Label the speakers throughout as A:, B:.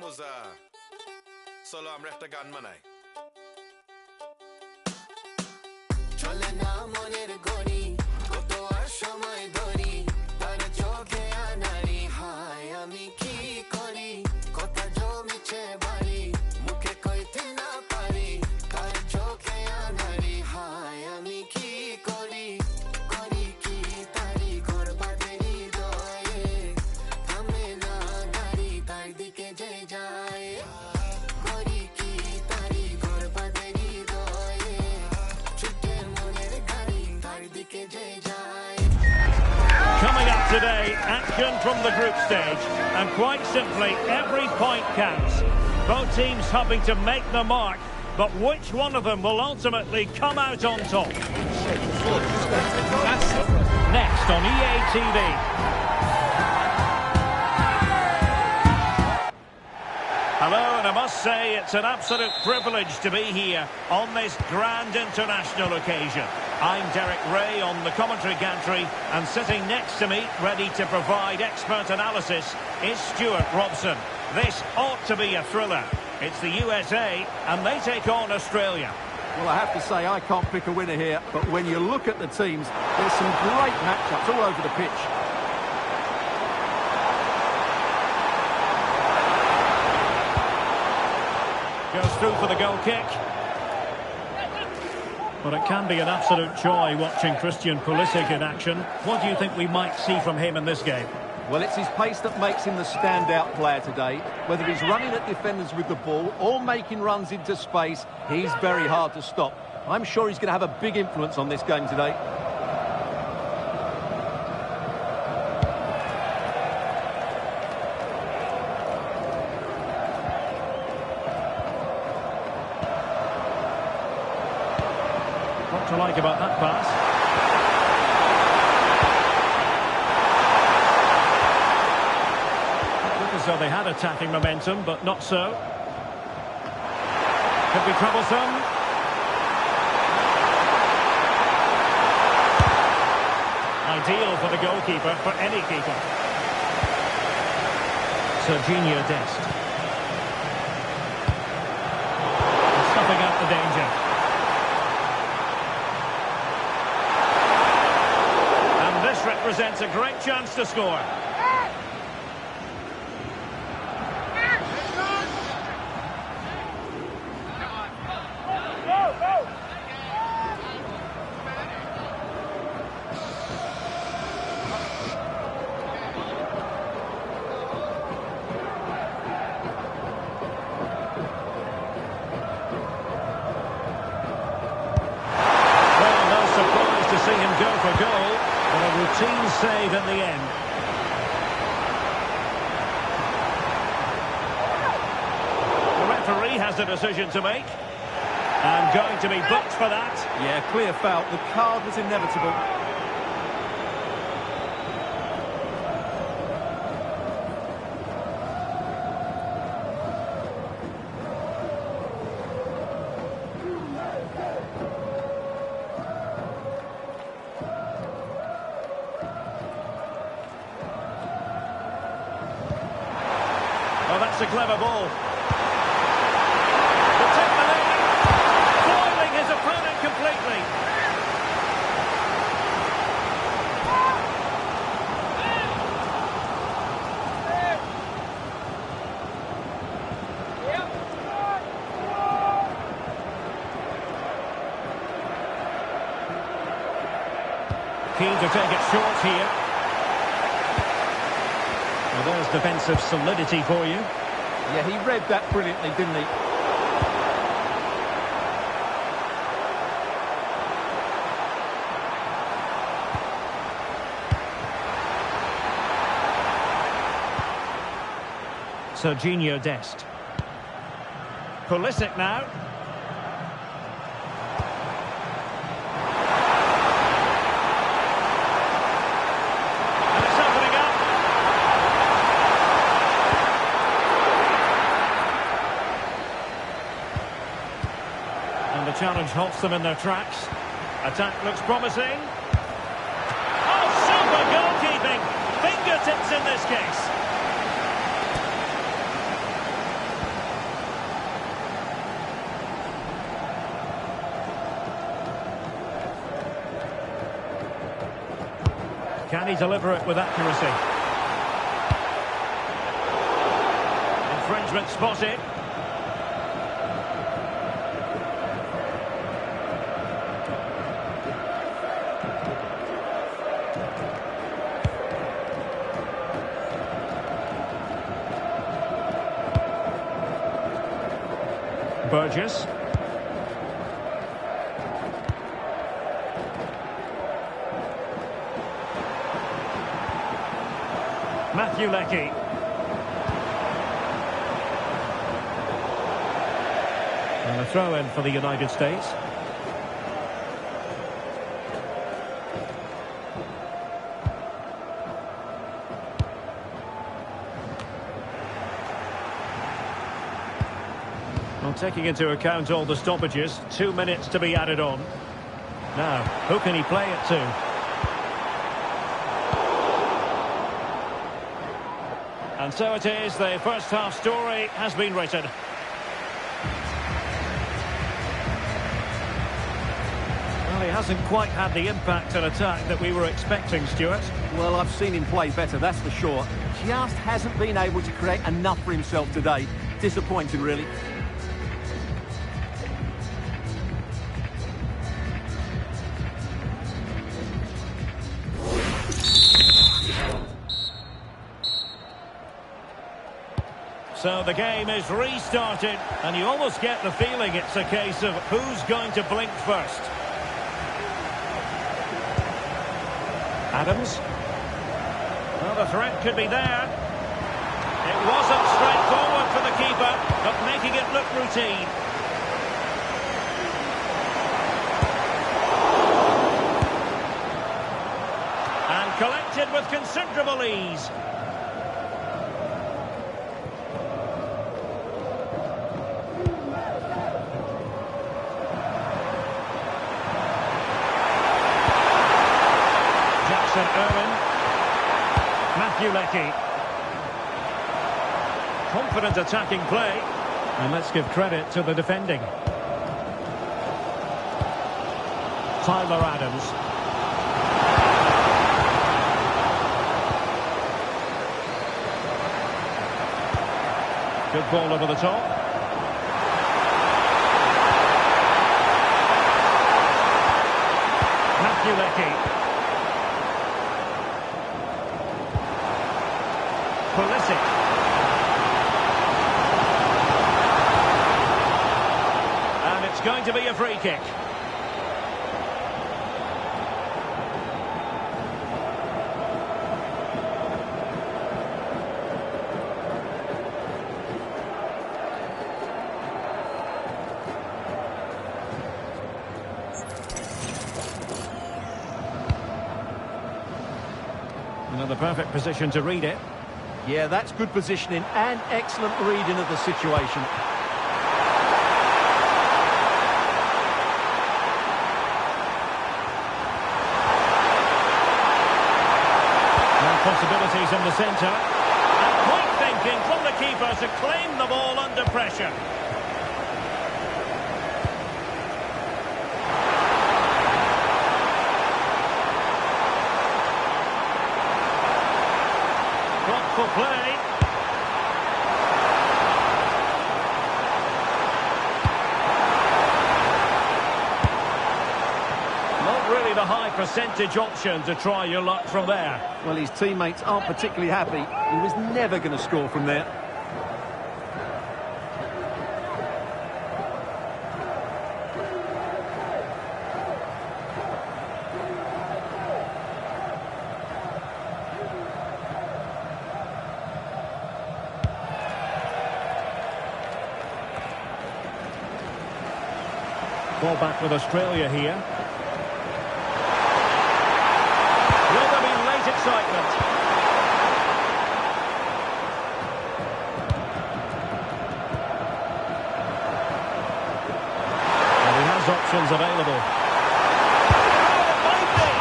A: Muza, salam rehta gan manai. Chole na moner gori, koto ar shomoy dori, tar chokhe anari, hai ami ki kori, kotha jo miche bari, mukhe koite na pari, tar chokhe anari, hai ami ki kori, kori ki tari korba teri doye, thame na gari tar dike je jaye, kori ki tari korba teri doye, chutte moner gari tar dike je jaye.
B: Coming up today, action from the group stage, and quite simply, every point counts. Both teams hoping to make the mark, but which one of them will ultimately come out on top? Next on EA TV. Hello, and I must say it's an absolute privilege to be here on this grand international occasion. I'm Derek Ray on the commentary gantry, and sitting next to me, ready to provide expert analysis, is Stuart Robson. This ought to be a thriller. It's the USA, and they take on Australia.
C: Well, I have to say, I can't pick a winner here, but when you look at the teams, there's some great matchups all over the pitch.
B: Goes through for the goal kick. But it can be an absolute joy watching Christian Pulisic in action. What do you think we might see from him in this game?
C: Well, it's his pace that makes him the standout player today. Whether he's running at defenders with the ball or making runs into space, he's very hard to stop. I'm sure he's going to have a big influence on this game today.
B: What to like about that pass? So they had attacking momentum, but not so. Could be troublesome. Ideal for the goalkeeper, for any keeper. Serginho Dest. Stuffing out the danger. And this represents a great chance to score. save in the end. The referee has a decision to make. And going to be booked for that.
C: Yeah, clear foul. The card was inevitable.
B: Oh, that's a clever ball. To take the lead, foiling his opponent completely. Keen to take it short here. Well, there's defensive solidity for you.
C: Yeah, he read that brilliantly, didn't he?
B: Serginho Dest. Pulisic now. And it's opening up. And the challenge halts them in their tracks. Attack looks promising. Oh, super goalkeeping! Fingertips in this case. Can he deliver it with accuracy? Infringement spotted. Burgess. Matthew Leckie. And a throw-in for the United States. Well, taking into account all the stoppages, 2 minutes to be added on. Now, who can he play it to? And so it is, the first half story has been written. Well, he hasn't quite had the impact and attack that we were expecting, Stuart.
C: Well, I've seen him play better, that's for sure. Just hasn't been able to create enough for himself today. Disappointing, really.
B: So the game is restarted, and you almost get the feeling it's a case of who's going to blink first. Adams. Well, the threat could be there. It wasn't straightforward for the keeper, but making it look routine. And collected with considerable ease. Matthew Leckie. Confident attacking play. And let's give credit to the defending. Tyler Adams. Good ball over the top. Matthew Leckie. Pulisic. And it's going to be a free kick. The perfect position to read it.
C: Yeah, that's good positioning and excellent reading of the situation.
B: Possibilities in the centre. And quick thinking from the keeper to claim the ball under pressure. Thoughtful play. Not really the high percentage option to try your luck from there.
C: Well, his teammates aren't particularly happy. He was never going to score from there.
B: Ball back with Australia here. Will there be late excitement? And he has options available. Oh, it might be!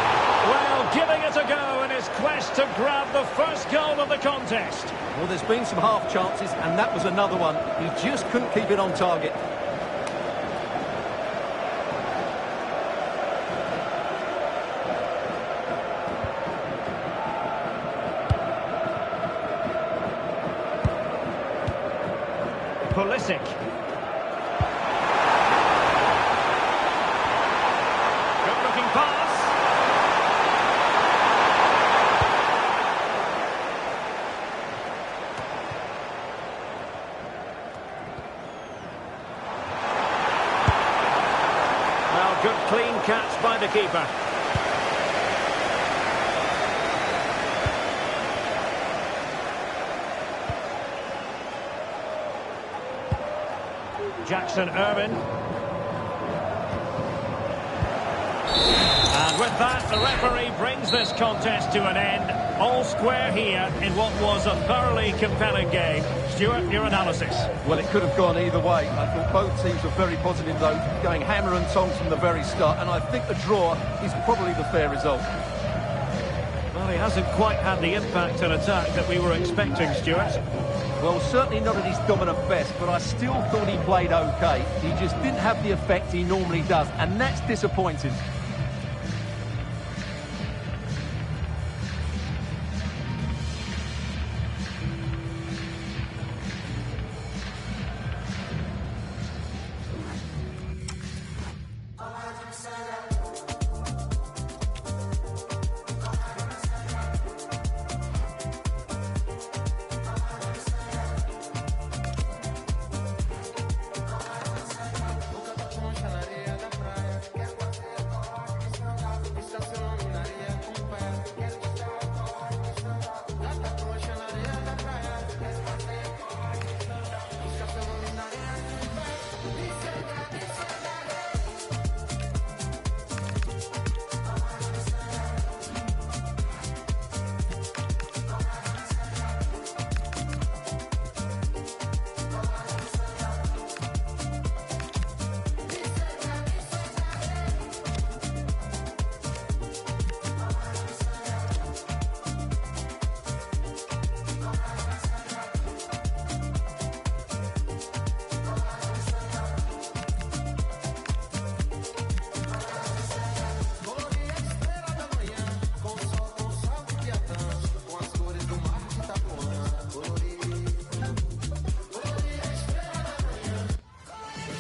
B: Well, giving it a go in his quest to grab the first goal of the contest.
C: Well, there's been some half chances, and that was another one. He just couldn't keep it on target.
B: Pulisic. Good-looking pass. Well, good clean catch by the keeper. Jackson Irvine. And with that, the referee brings this contest to an end. All square here in what was a thoroughly compelling game. Stuart, your analysis?
C: Well, it could have gone either way. I thought both teams were very positive, though, going hammer and tongs from the very start. And I think the draw is probably the fair result.
B: Well, he hasn't quite had the impact and attack that we were expecting, Stuart.
C: Well, certainly not at his dominant best, but I still thought he played okay. He just didn't have the effect he normally does, and that's disappointing.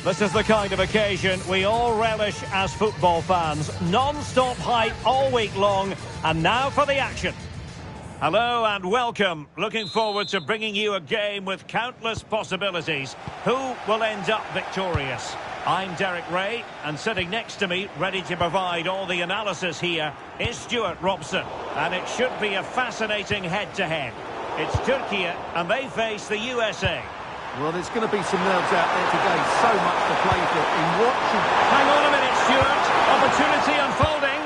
B: This is the kind of occasion we all relish as football fans. Non-stop hype all week long, and now for the action. Hello and welcome. Looking forward to bringing you a game with countless possibilities. Who will end up victorious? I'm Derek Ray, and sitting next to me, ready to provide all the analysis here, is Stuart Robson. And it should be a fascinating head-to-head. It's Turkey, and they face the USA.
C: Well, there's going to be some nerves out there today. So much to play for. In what should...
B: Hang on a minute, Stuart. Opportunity unfolding.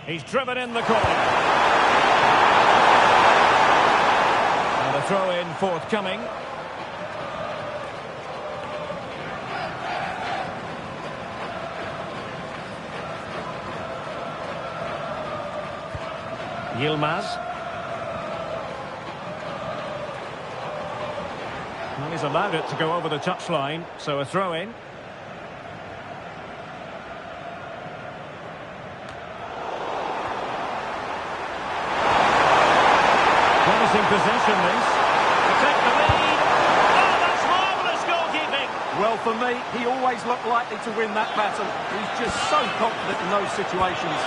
B: He's driven in the corner. And a throw-in forthcoming. Yilmaz. Well, he's allowed it to go over the touchline, so a throw-in. Promising possession, this. To take the lead. Oh, that's marvellous goalkeeping!
C: Well, for me, he always looked likely to win that battle. He's just so confident in those situations.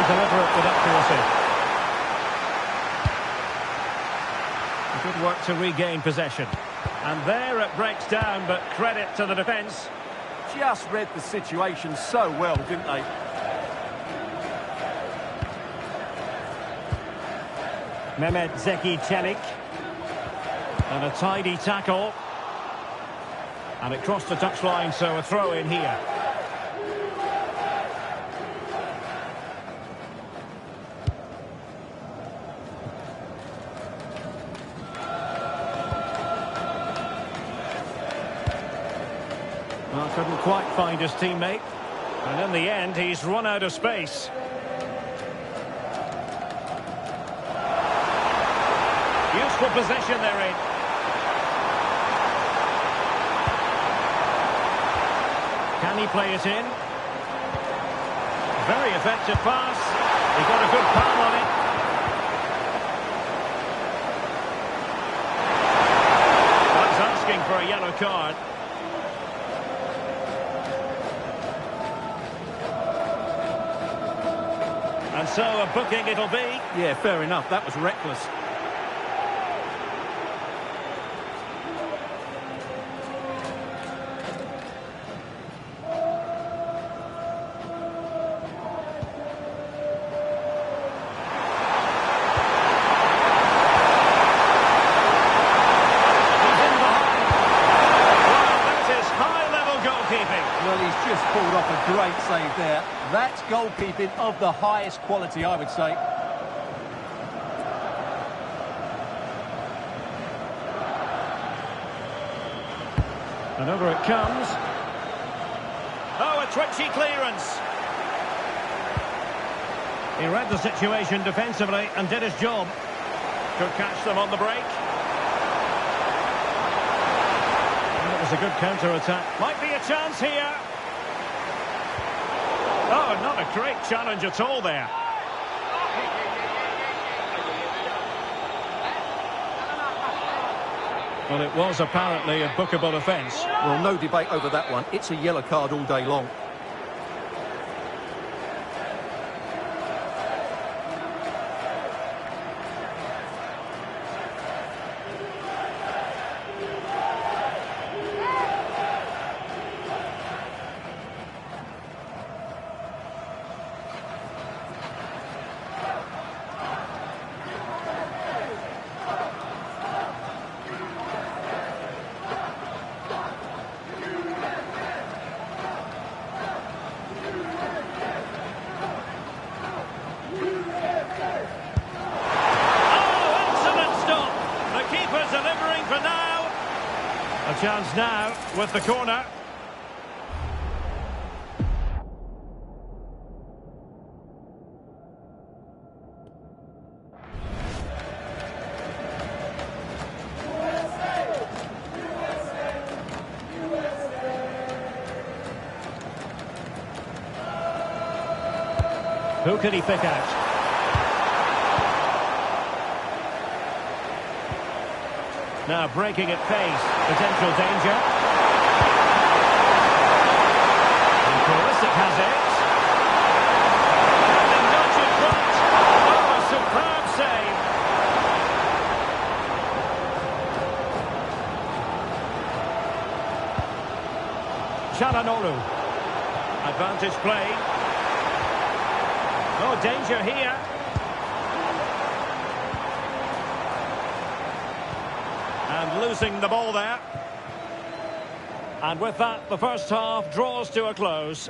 B: Deliver it with accuracy. Good work to regain possession. And there it breaks down, but credit to the defence.
C: Just read the situation so well, didn't they?
B: Mehmet Zeki Çelik. And a tidy tackle. And it crossed the touchline, so a throw in here. Well, couldn't quite find his teammate. And in the end, he's run out of space. Useful possession they're in. Can he play it in? Very effective pass. He got a good palm on it. That's asking for a yellow card. And so a booking it'll be.
C: Yeah, fair enough. That was reckless.
B: Well,
C: he's just pulled off a great save there. That's goalkeeping of the highest quality, I would say.
B: And over it comes. Oh, a twitchy clearance. He read the situation defensively and did his job. Could catch them on the break. It was a good counter-attack. Might be a chance here. Oh, not a great challenge at all there. Well, it was apparently a bookable offence.
C: Well, no debate over that one. It's a yellow card all day long.
B: A chance now with the corner. Who could he pick out? Now breaking at pace, potential danger. And Pulisic has it. And nudge in front. Oh, a superb save. Çalhanoğlu. Advantage play. Oh, danger here. And losing the ball there. And with that, the first half draws to a close.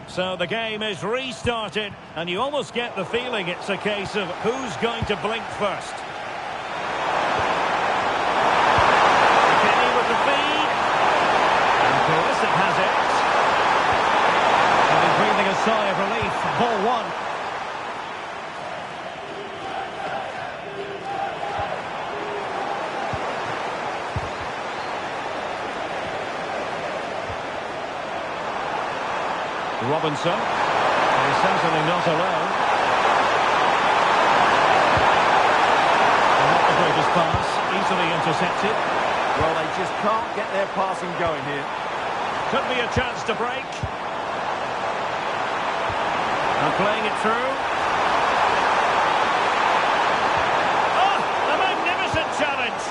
B: So the game is restarted, and you almost get the feeling it's a case of who's going to blink first. Kenny with the feed. And Pulisic has it. And he's breathing a sigh of relief. Ball one. Robinson, he's certainly not alone. And not the greatest pass, easily intercepted.
C: Well, they just can't get their passing going here.
B: Could be a chance to break. And playing it through. Oh, a magnificent challenge.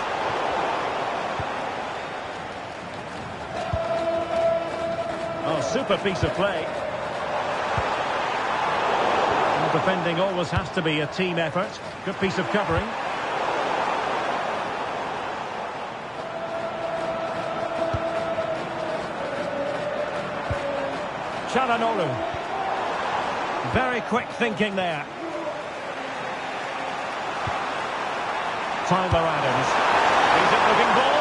B: Oh, super piece of play. Defending always has to be a team effort. Good piece of covering. Çalhanoğlu. Very quick thinking there. Tyler Adams. He's a looking ball.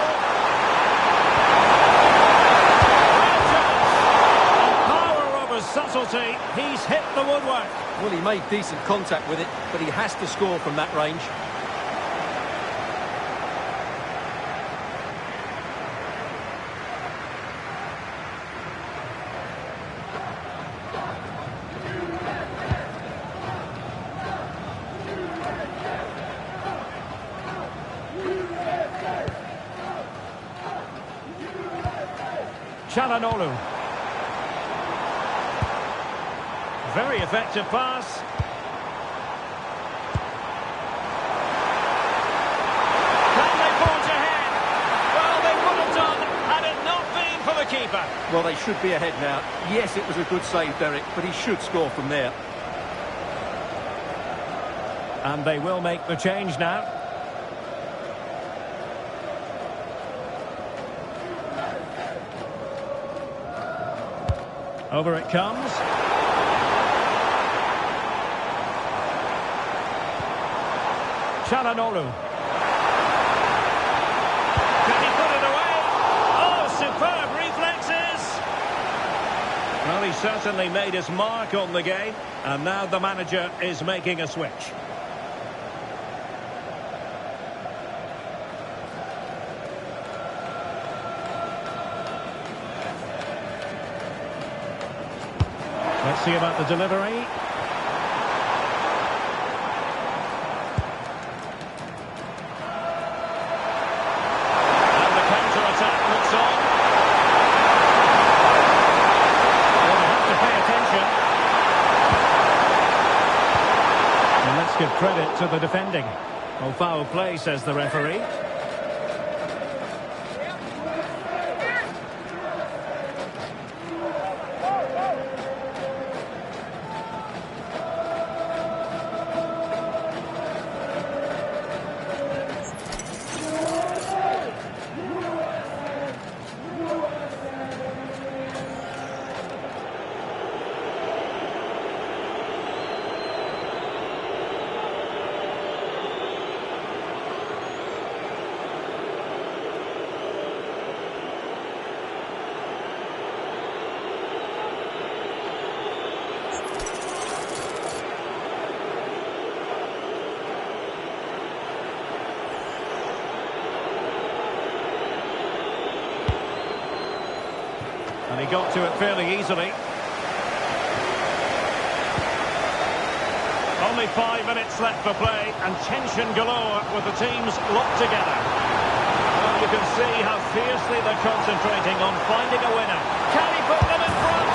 B: Subtlety, he's hit the woodwork.
C: Well, he made decent contact with it, but he has to score from that range.
B: Çalhanoğlu. Very effective pass. Can they forge ahead? Well, they would have done had it not been for the keeper.
C: Well, they should be ahead now. Yes, it was a good save, Derek, but he should score from there.
B: And they will make the change now. Over it comes. Çalhanoğlu. Can he put it away? Oh, superb reflexes! Well, he certainly made his mark on the game, and now the manager is making a switch. Let's see about the delivery. Give credit to the defending. Oh, foul play, says the referee. And he got to it fairly easily. Oh, Only 5 minutes left for play, and tension galore with the teams locked together. Well, you can see how fiercely they're concentrating on finding a winner. Can he put them in front?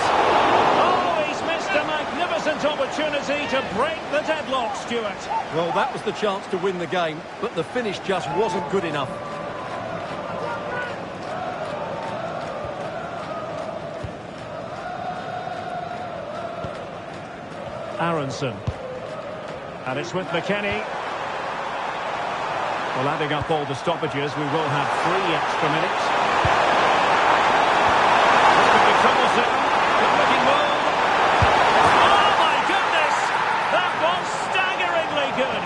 B: Oh, he's missed a magnificent opportunity to break the deadlock, Stuart.
C: Well, that was the chance to win the game, but the finish just wasn't good enough.
B: Aronson. And it's with McKennie. Well, adding up all the stoppages, we will have 3 extra minutes. This could be troublesome. Good looking move. Oh, my goodness! That was staggeringly good.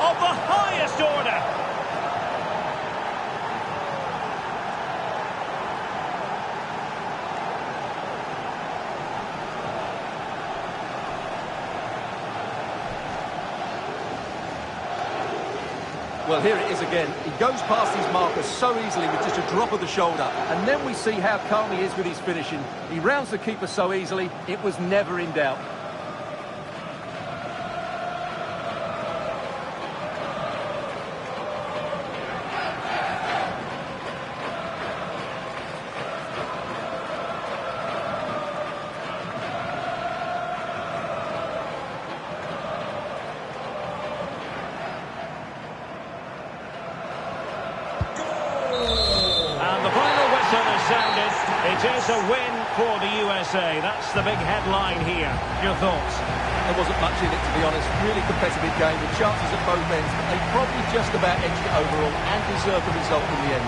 B: Of the highest order.
C: Well, here it is again. He goes past his marker so easily with just a drop of the shoulder. And then we see how calm he is with his finishing. He rounds the keeper so easily, it was never in doubt.
B: It is a win for the USA. That's the big headline here. Your thoughts?
C: There wasn't much in it, to be honest. Really competitive game with chances at both ends. But they probably just about edged it overall and deserved the result in the end.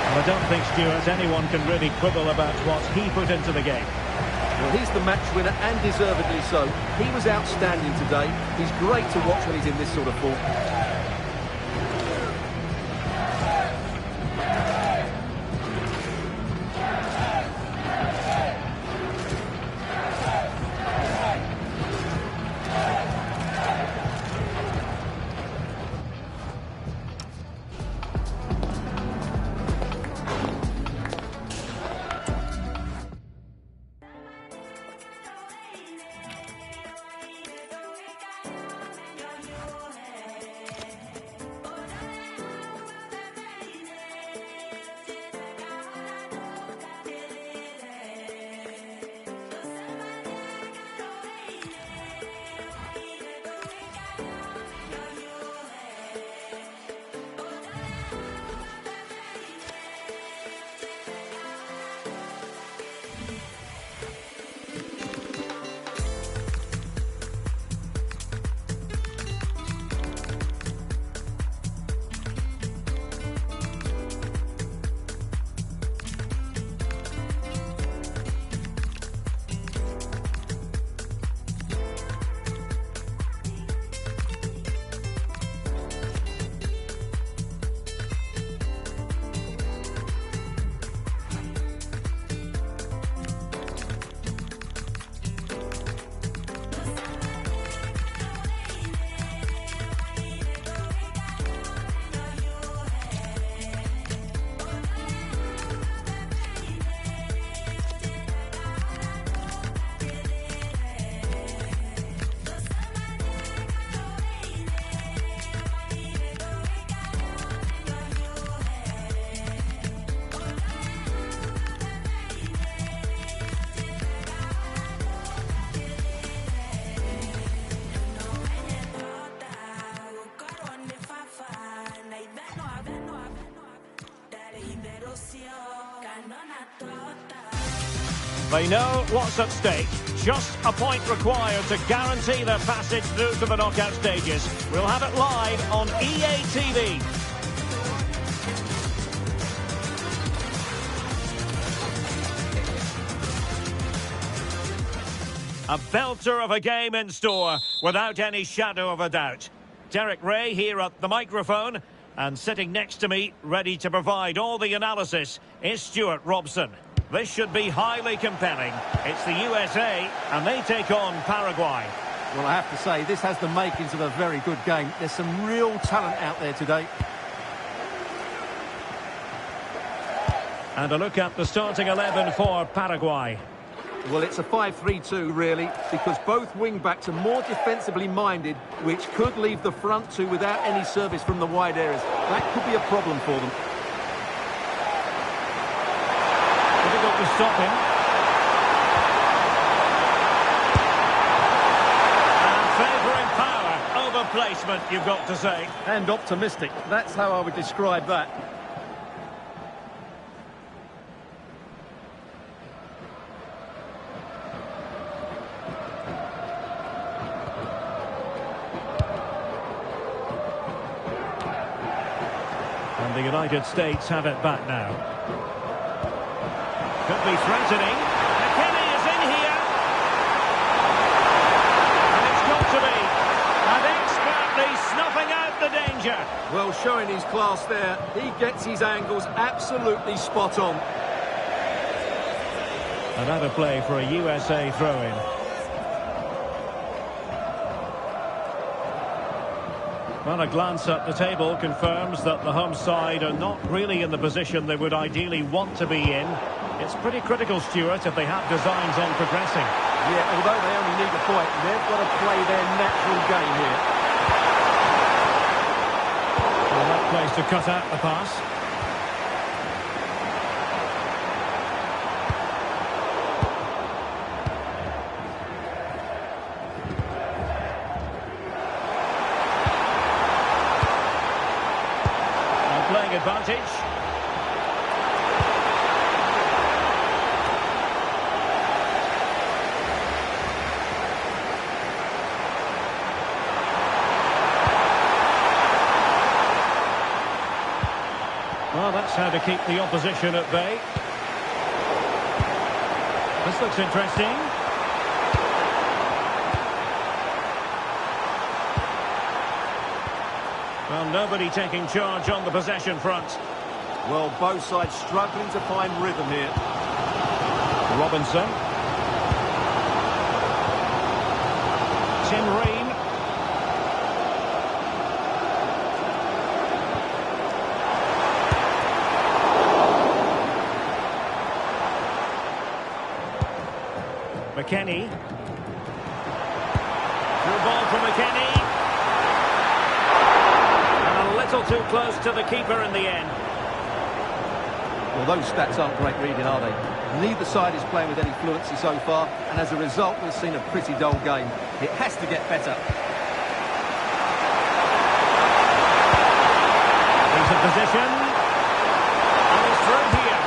B: Well, I don't think, Stuart, anyone can really quibble about what he put into the game.
C: Well, he's the match winner and deservedly so. He was outstanding today. He's great to watch when he's in this sort of form.
B: They know what's at stake. Just a point required to guarantee their passage through to the knockout stages. We'll have it live on EA TV. A belter of a game in store, without any shadow of a doubt. Derek Ray here at the microphone, and sitting next to me, ready to provide all the analysis, is Stuart Robson. This should be highly compelling. It's the USA, and they take on Paraguay.
C: Well, I have to say, this has the makings of a very good game. There's some real talent out there today.
B: And a look at the starting 11 for Paraguay.
C: Well, it's a 5-3-2, really, because both wing-backs are more defensively minded, which could leave the front two without any service from the wide areas. That could be a problem for them.
B: Difficult to stop him. And favouring power over placement, you've got to say.
C: And optimistic. That's how I would describe that.
B: And the United States have it back now. Could be threatening. McKennie is in here. And it's got to be. And expertly snuffing out the danger.
C: Well, showing his class there. He gets his angles absolutely spot on.
B: And out of play for a USA throw-in. Well, a glance at the table confirms that the home side are not really in the position they would ideally want to be in. It's pretty critical, Stuart, if they have designs on progressing.
C: Yeah, although they only need a point, they've got to play their natural game here.
B: Well, that place to cut out the pass. Playing advantage. Well, that's how to keep the opposition at bay. This looks interesting. Well, nobody taking charge on the possession front.
C: Well, both sides struggling to find rhythm here.
B: Robinson. Tim Ream. McKennie. Through ball from McKennie. Little too close to the keeper in the end.
C: Well, those stats aren't great reading, are they? Neither side is playing with any fluency so far, and as a result, we've seen a pretty dull game. It has to get better.
B: Into position. And he's through here.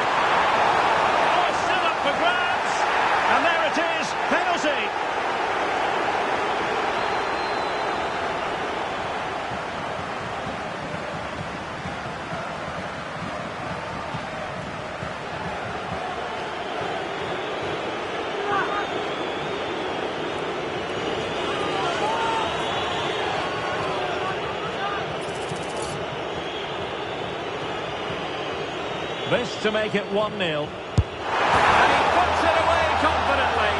B: Oh, it's still up for grabs. And there it is. Penalty. This to make it 1-0. And he puts it away confidently.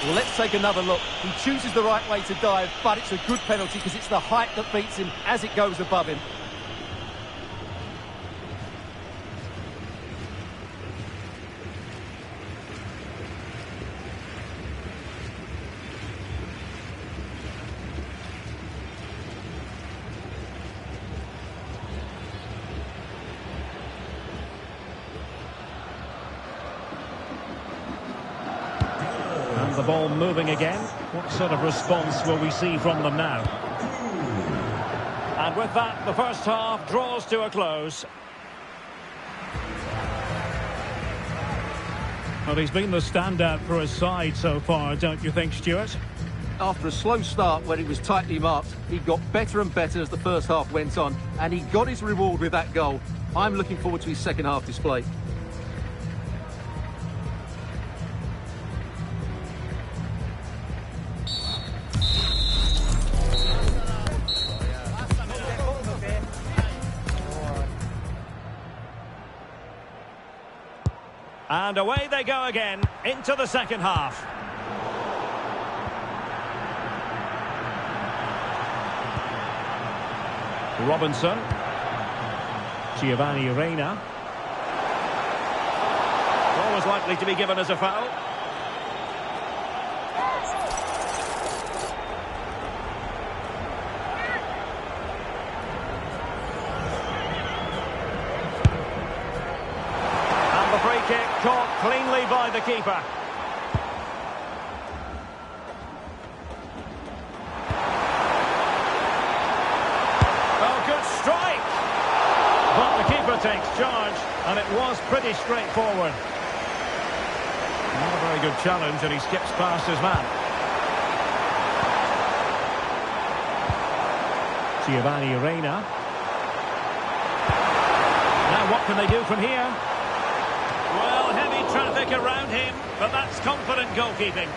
C: Well, let's take another look. He chooses the right way to dive, but it's a good penalty because it's the height that beats him as it goes above him.
B: The ball moving again. What sort of response will we see from them now? And with that, the first half draws to a close. Well, he's been the standout for his side so far, don't you think, Stuart?
C: After a slow start where he was tightly marked, he got better and better as the first half went on, and he got his reward with that goal. I'm looking forward to his second half display.
B: And away they go again into the second half. Robinson. Giovanni Reina. Always likely to be given as a foul. And the free kick caught cleanly by the keeper. But the keeper takes charge, and it was pretty straightforward. Not a very good challenge, and he skips past his man. Giovanni Reina. Now what can they do from here? Well, heavy traffic around him, but that's confident goalkeeping.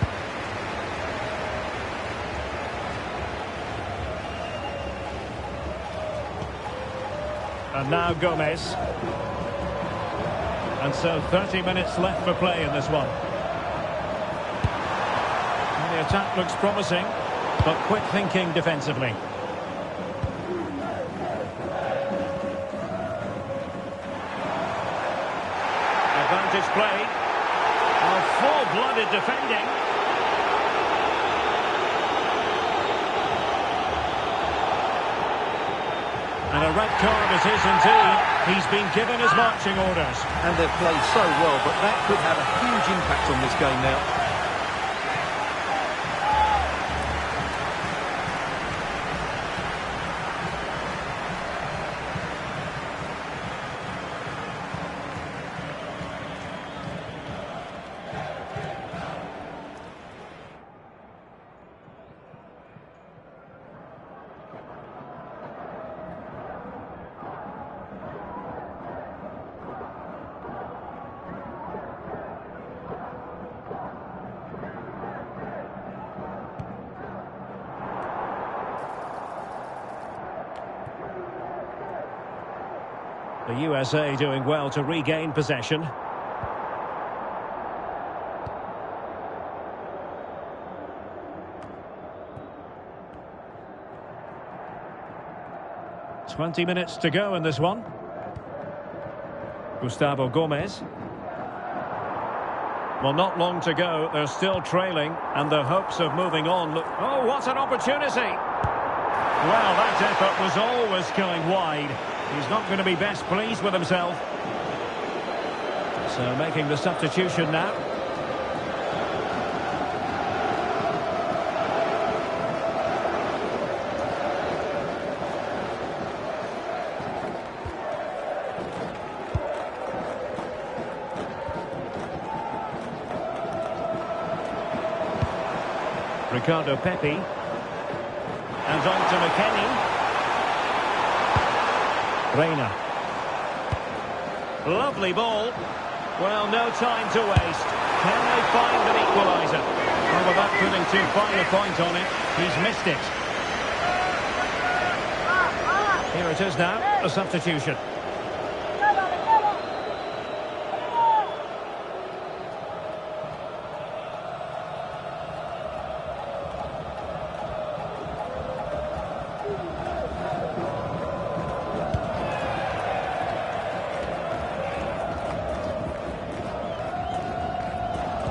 B: And now Gomez. And so 30 minutes left for play in this one. And the attack looks promising, but quick thinking defensively. Advantage play. Oh, full-blooded defending. And a red card it is indeed. He's been given his marching orders.
C: And they've played so well, but that could have a huge impact on this game now.
B: The USA doing well to regain possession. "20 minutes to go in this one. Gustavo Gomez. Well, not long to go. They're still trailing, and their hopes of moving on look... Oh, what an opportunity! Well, that effort was always going wide. He's not going to be best pleased with himself. So making the substitution now. Ricardo Pepi. And on to McKennie. Reina. Lovely ball. Well, no time to waste. Can they find an equaliser? Well, without putting too fine a point on it, he's missed it. Here it is now, a substitution.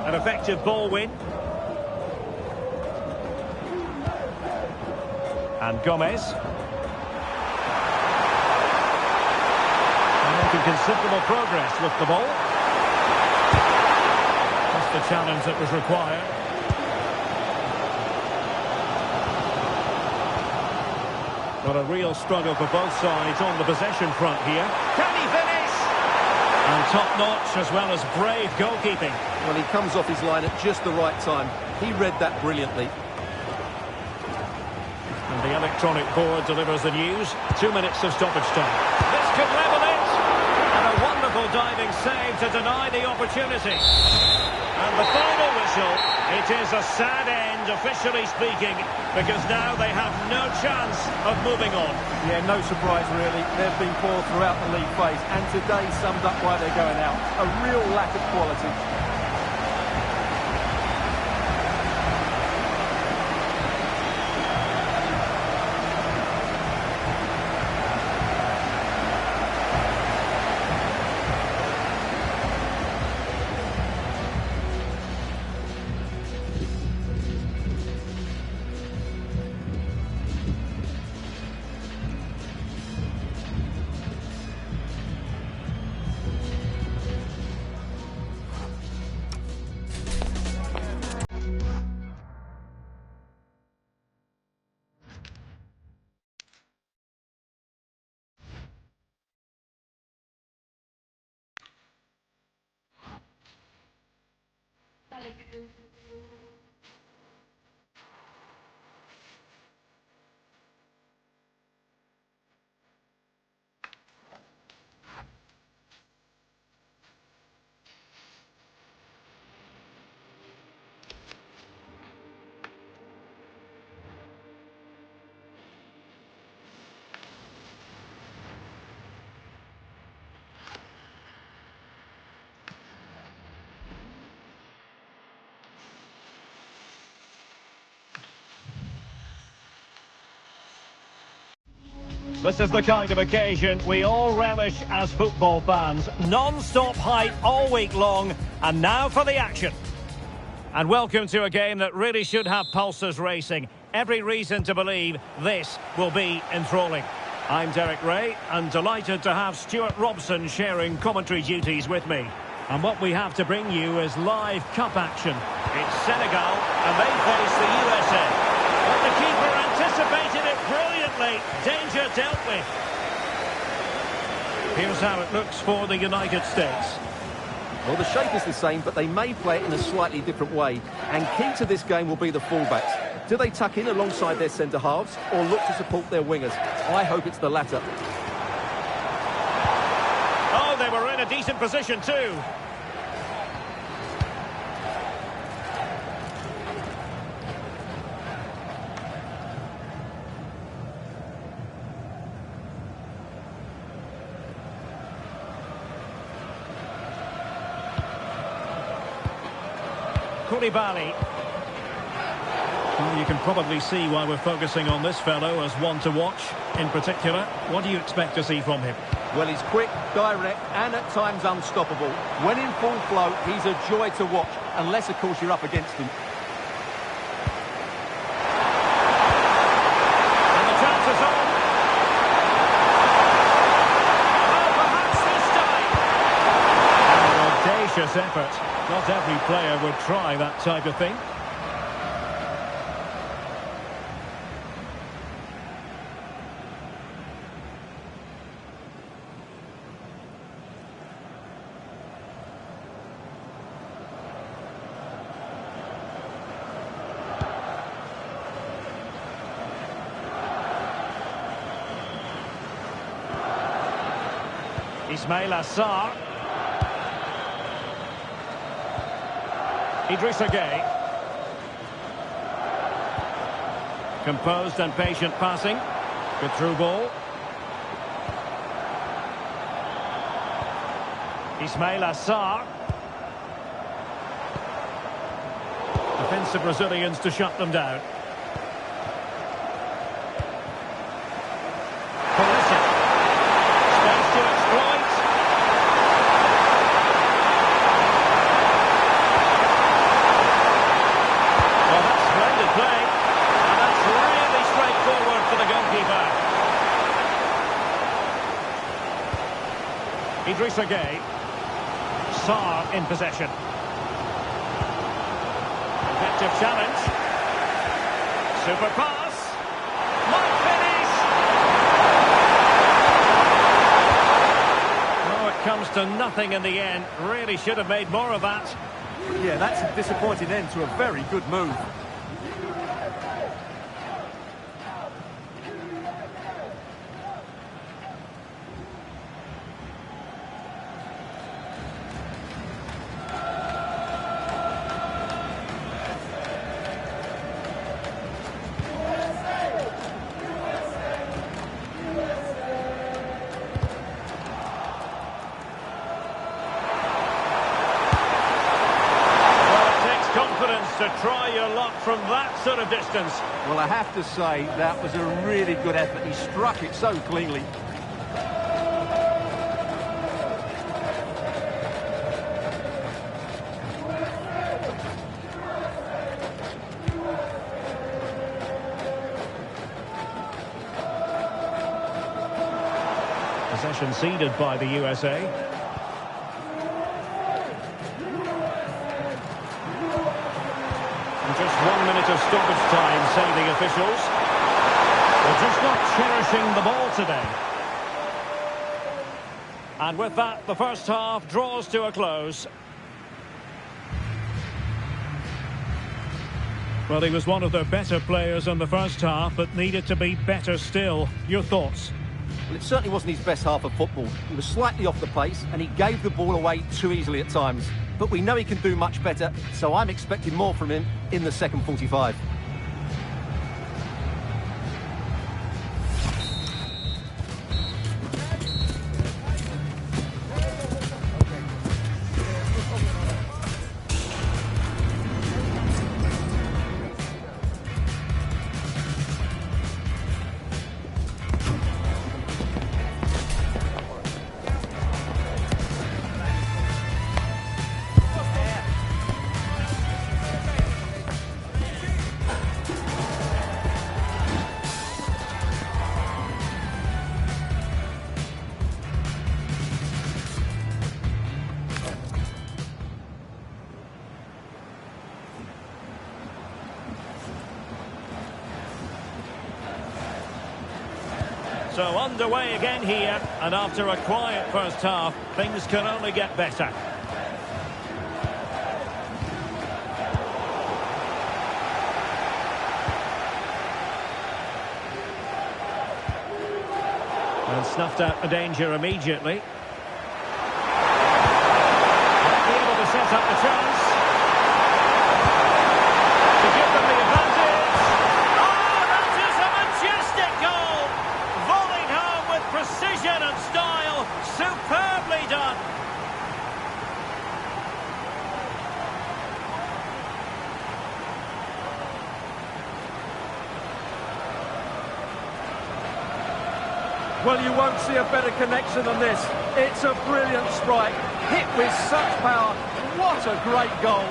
B: An effective ball win. And Gomez. And making considerable progress with the ball. Just the challenge that was required. But a real struggle for both sides on the possession front here. Can he finish? And top-notch as well as brave goalkeeping.
C: Well, he comes off his line at just the right time. He read that brilliantly.
B: And the electronic board delivers the news. 2 minutes of stoppage time. This could level it. And a wonderful diving save to deny the opportunity. And the final whistle, it is a sad end, officially speaking, because now they have no chance of moving on.
C: Yeah, no surprise really. They've been poor throughout the league phase, and today summed up why they're going out. A real lack of quality.
B: This is the kind of occasion we all relish as football fans. Non-stop hype all week long, and now for the action. And welcome to a game that really should have pulses racing. Every reason to believe this will be enthralling. I'm Derek Ray, and delighted to have Stuart Robson sharing commentary duties with me. And what we have to bring you is live cup action. It's Senegal, and they face the USA. But the keeper anticipated it brilliantly. Danger dealt with. Here's how it looks for the United States.
C: Well, the shape is the same, but they may play it in a slightly different way. And key to this game will be the fullbacks. Do they tuck in alongside their centre-halves or look to support their wingers? I hope it's the latter.
B: Oh, they were in a decent position too. Koulibaly. Well, you can probably see why we're focusing on this fellow as one to watch. In particular, what do you expect to see from him?
C: Well, he's quick, direct, and at times unstoppable. When in full flow, he's a joy to watch, unless, of course, you're up against him.
B: And the chance is on. Oh, perhaps this time. An audacious effort. Not every player would try that type of thing. Ismail Assar. Idrissa Gueye. Composed and patient passing. Good through ball. Ismail Assar. Defensive Brazilians to shut them down. Space to exploit. Idrissa Gueye. Sarr in possession. Effective challenge. Super pass. Might finish. Oh, it comes to nothing in the end. Really should have made more of that.
C: Yeah, that's a disappointing end to a very good move.
B: to try your luck from that sort of distance.
C: Well, I have to say, that was a really good effort. He struck it so cleanly.
B: Possession ceded by the USA. And just 1 minute of stoppage time, say the officials. They're just not cherishing the ball today. And with that, the first half draws to a close. Well, he was one of their better players in the first half, but needed to be better still. Your thoughts?
C: Well, it certainly wasn't his best half of football. He was slightly off the pace and he gave the ball away too easily at times. But we know he can do much better, so I'm expecting more from him in the second 45.
B: So underway again here, and after a quiet first half, things can only get better. And snuffed out the danger immediately. Might be able to set up the chance. To give them the advantage. Oh, that is a majestic goal! Volleyed home with precision and style. Superbly done.
C: Well, you won't see a better connection than this. It's a brilliant strike, hit with such power. What a great goal.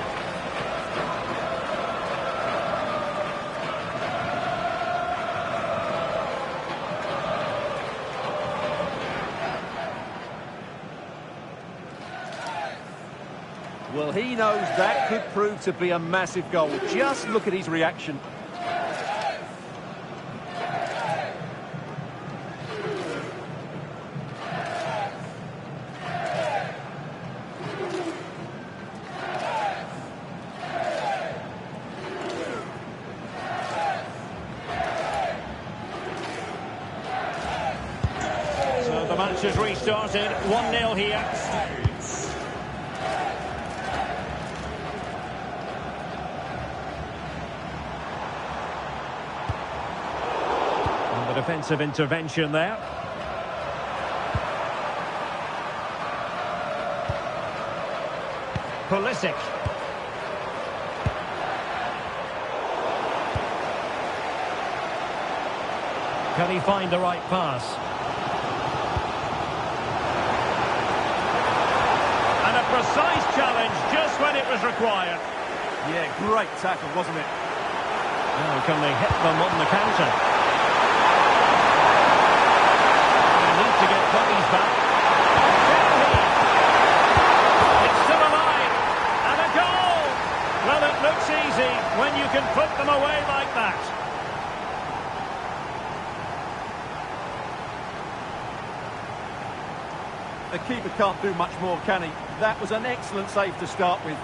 C: Well, he knows that could prove to be a massive goal. Just look at his reaction.
B: So the match has restarted, 1-0 here. Defensive intervention there. Pulisic. Can he find the right pass? And a precise challenge just when it was required.
C: Yeah, great tackle, wasn't it?
B: Now can they hit them on the counter? To get bodies back. It's still alive. And a goal! Well, it looks easy when you can put them away like that.
C: The keeper can't do much more, can he? That was an excellent save to start with.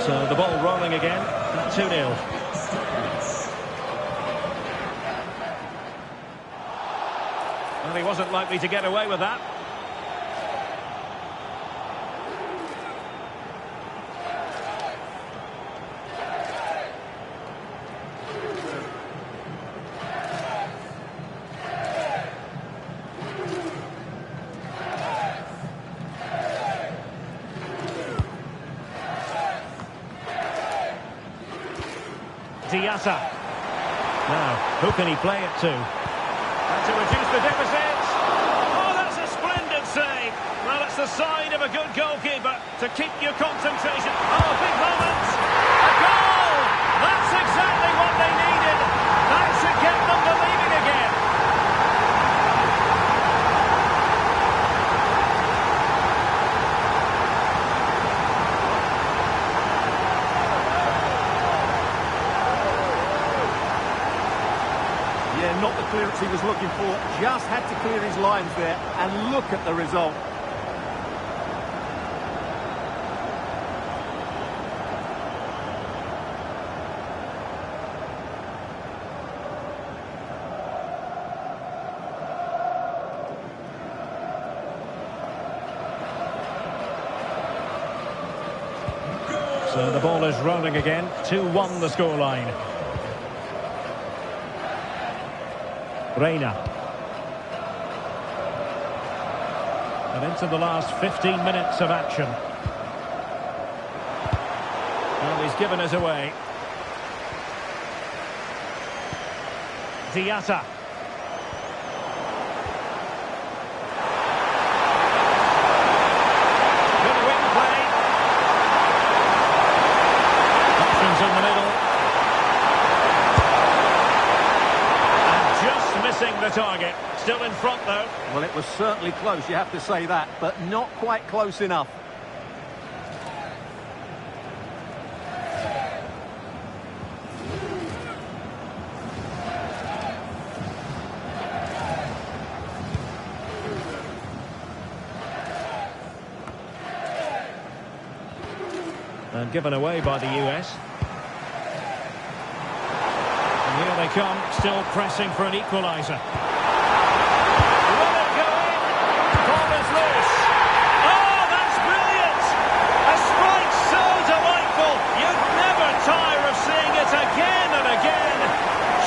B: So the ball rolling again, 2-0. Well, he wasn't likely to get away with that. Diatta. Now, who can he play it to? And to reduce the deficit. Oh, that's a splendid save. Well, it's the sign of a good goalkeeper to keep your concentration. Oh, big moment. A goal! That's exactly what they needed. That should get them believing again.
C: Yeah, not the clearance he was looking for. Just had to clear his lines there, and look at the result.
B: So the ball is rolling again. 2-1 the scoreline. Reina. And into the last 15 minutes of action. Well, he's given us away. Diatta. Good wing play. Options in the middle. Missing the target. Still in front, though.
C: Well, it was certainly close, you have to say that, but not quite close enough.
B: And given away by the US. Here they come, still pressing for an equaliser. Will it go in? Ball is loose. Oh, that's brilliant! A strike so delightful, you'd never tire of seeing it again and again.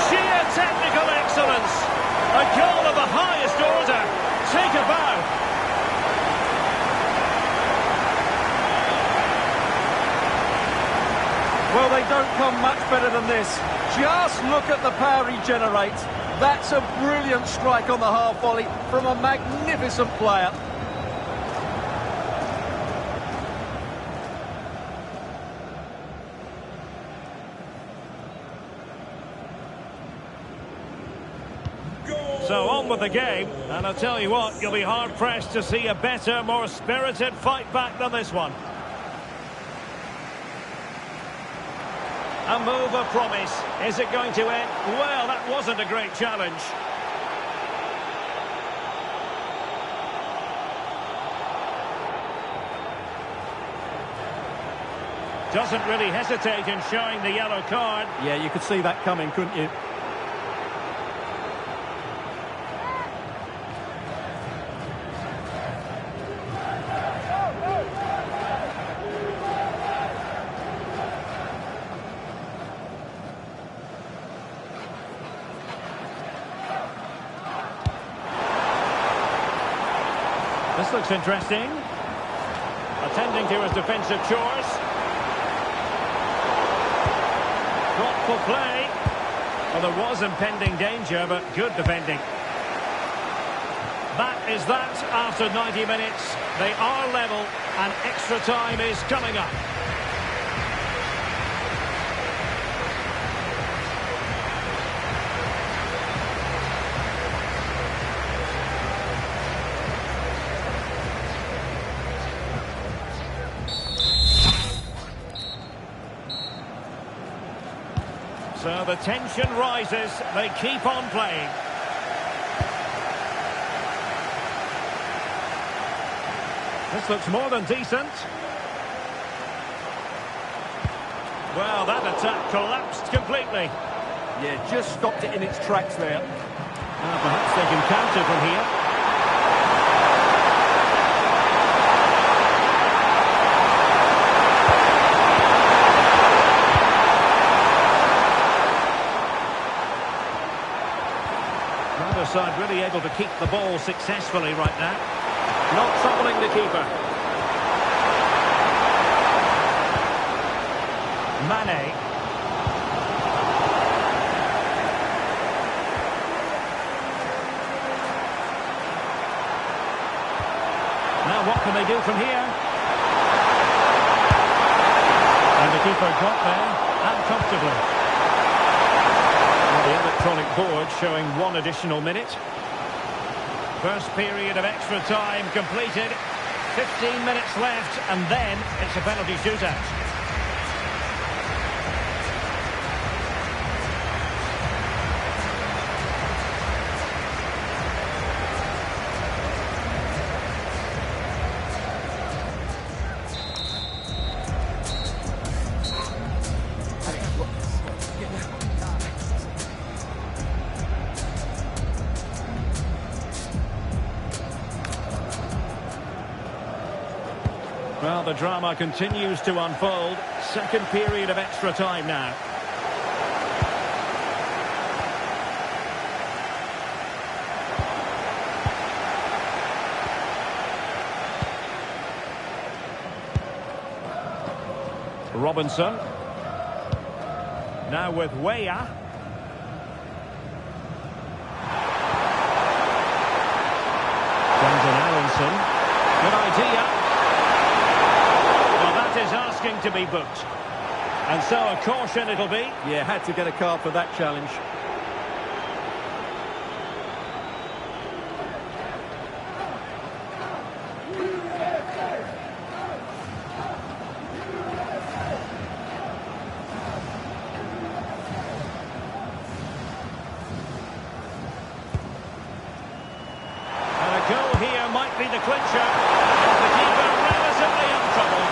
B: Sheer technical excellence. A goal of the highest order. Take a bow.
C: Well, they don't come much better than this. Just look at the power he generates. That's a brilliant strike on the half volley from a magnificent player.
B: So on with the game, and I'll tell you what, you'll be hard-pressed to see a better, more spirited fight back than this one. A move of promise. Is it going to end? Well, that wasn't a great challenge. Doesn't really hesitate in showing the yellow card.
C: Yeah, you could see that coming, couldn't you?
B: This looks interesting. Attending to his defensive chores. Thoughtful play. Well, there was impending danger, but good defending. That is that after 90 minutes. They are level, and extra time is coming up. So the tension rises, they keep on playing. This looks more than decent. Well, that attack collapsed completely.
C: Yeah, just stopped it in its tracks there.
B: Perhaps they can counter from here. Neither side really able to keep the ball successfully right now. Not troubling the keeper. Mane. Now what can they do from here? And the keeper got there, and comfortably. The electronic board showing 1 additional minute. First period of extra time completed. 15 minutes left, and then it's a penalty shootout. Well, the drama continues to unfold. Second period of extra time now. Robinson. Now with Weah. Brandon Aronson. Good idea. Is asking to be booked. And so a caution it'll be.
C: Yeah, had to get a card for that challenge.
B: And a goal here might be the clincher. The keeper relatively untroubled.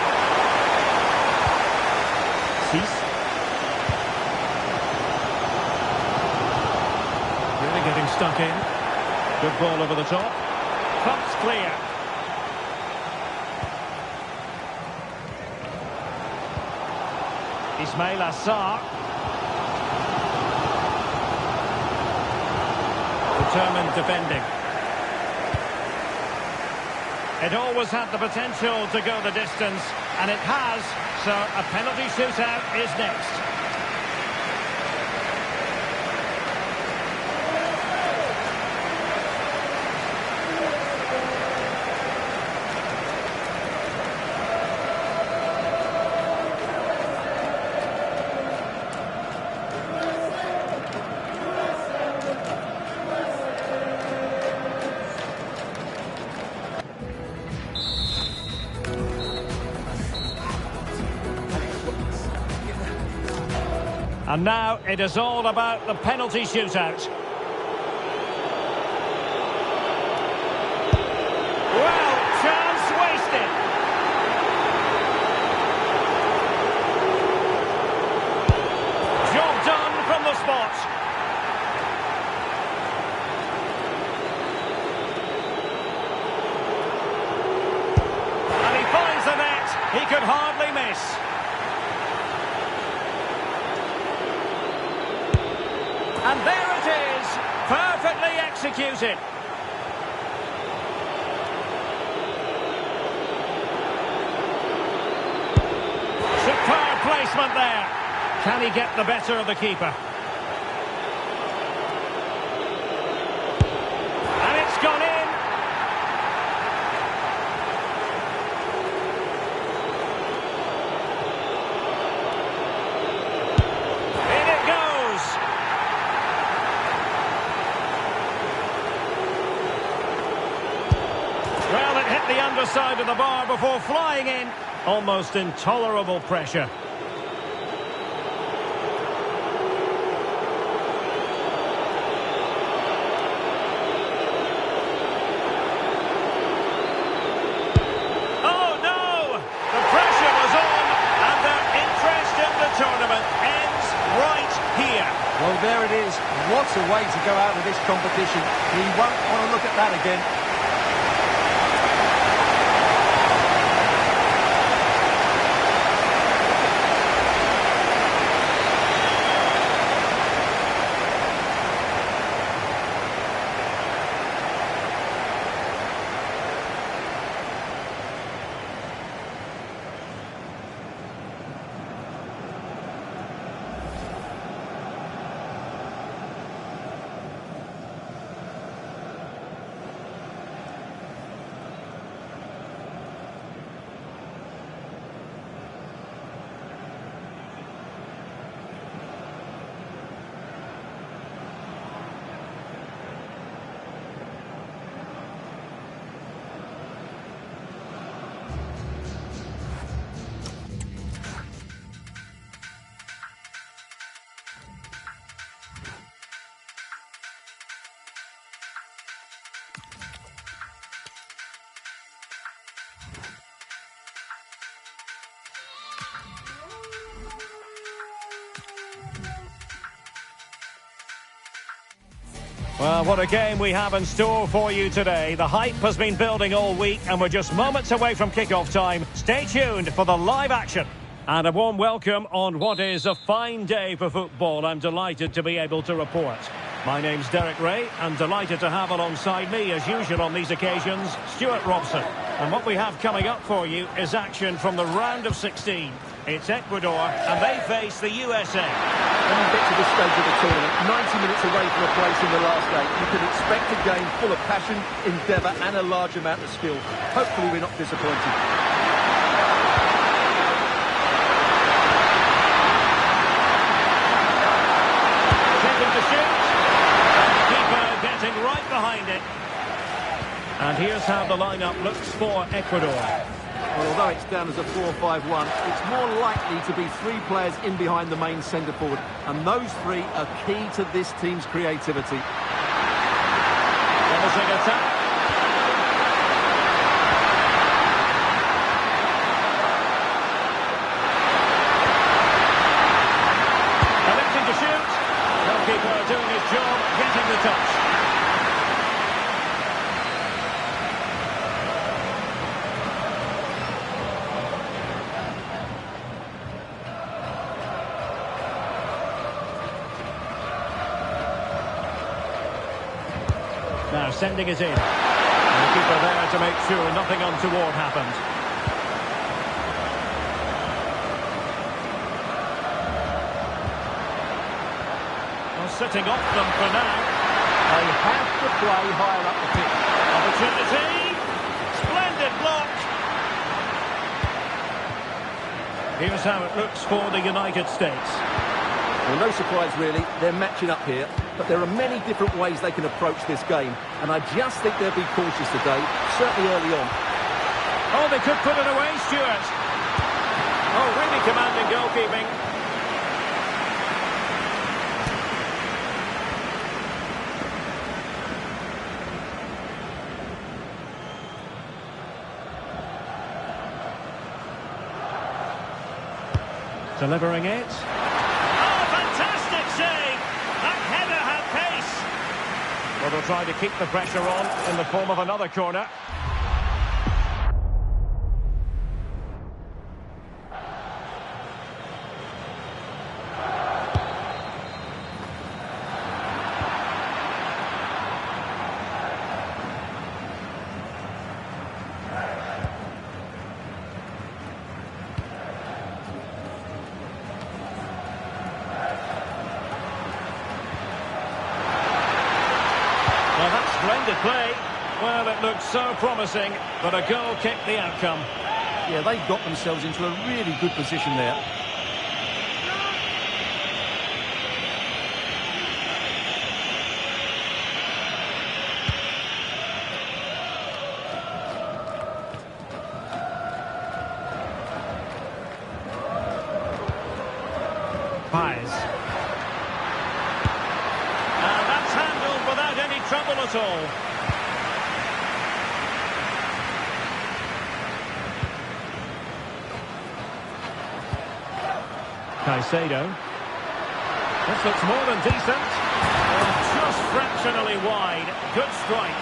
B: Really getting stuck in. Good ball over the top. Cuts clear. Ismail Assar. Determined defending. It always had the potential to go the distance, and it has, so a penalty shootout is next. And now it is all about the penalty shootout. Well, chance wasted. Job done from the spot. And he finds the net. He could hardly miss. And there it is, perfectly executed. Superb placement there. Can he get the better of the keeper? And it's gone in. Well, it hit the underside of the bar before flying in. Almost intolerable pressure. Oh, no! The pressure was on, and their interest in the tournament ends right here.
C: Well, there it is. What a way to go out of this competition. He won't want to look at that again.
B: Well, what a game we have in store for you today. The hype has been building all week and we're just moments away from kick-off time. Stay tuned for the live action. And a warm welcome on what is a fine day for football. I'm delighted to be able to report. My name's Derek Ray and delighted to have alongside me, as usual on these occasions, Stuart Robson. And what we have coming up for you is action from the round of 16. It's Ecuador and they face the USA.
C: When you get to this stage of the tournament, 90 minutes away from a place in the last eight, you can expect a game full of passion, endeavour and a large amount of skill. Hopefully we're not disappointed.
B: Checking to shoot. And the keeper getting right behind it. And here's how the lineup looks for Ecuador.
C: Well, although it's down as a 4-5-1, it's more likely to be three players in behind the main centre forward. And those three are key to this team's creativity.
B: Promising attack. Electing to shoot. Goalkeeper doing his job, getting the touch. Now sending it in. And the keeper there to make sure nothing untoward happened. Well, sitting off them for now.
C: They have to play higher up the pitch.
B: Opportunity. Splendid block. Here's how it looks for the United States.
C: Well, no surprise really, they're matching up here, but there are many different ways they can approach this game, and I just think they'll be cautious today, certainly early on.
B: Oh, they could put it away, Stuart. Oh, really commanding goalkeeping. Delivering it. Well, they'll try to keep the pressure on in the form of another corner. Well, that's splendid play. Well, it looked so promising, but a goal kicked the outcome.
C: Yeah, they got themselves into a really good position there.
B: Pies. And that's handled without any trouble at all. Caicedo. This looks more than decent. Well, fractionally wide. Good strike.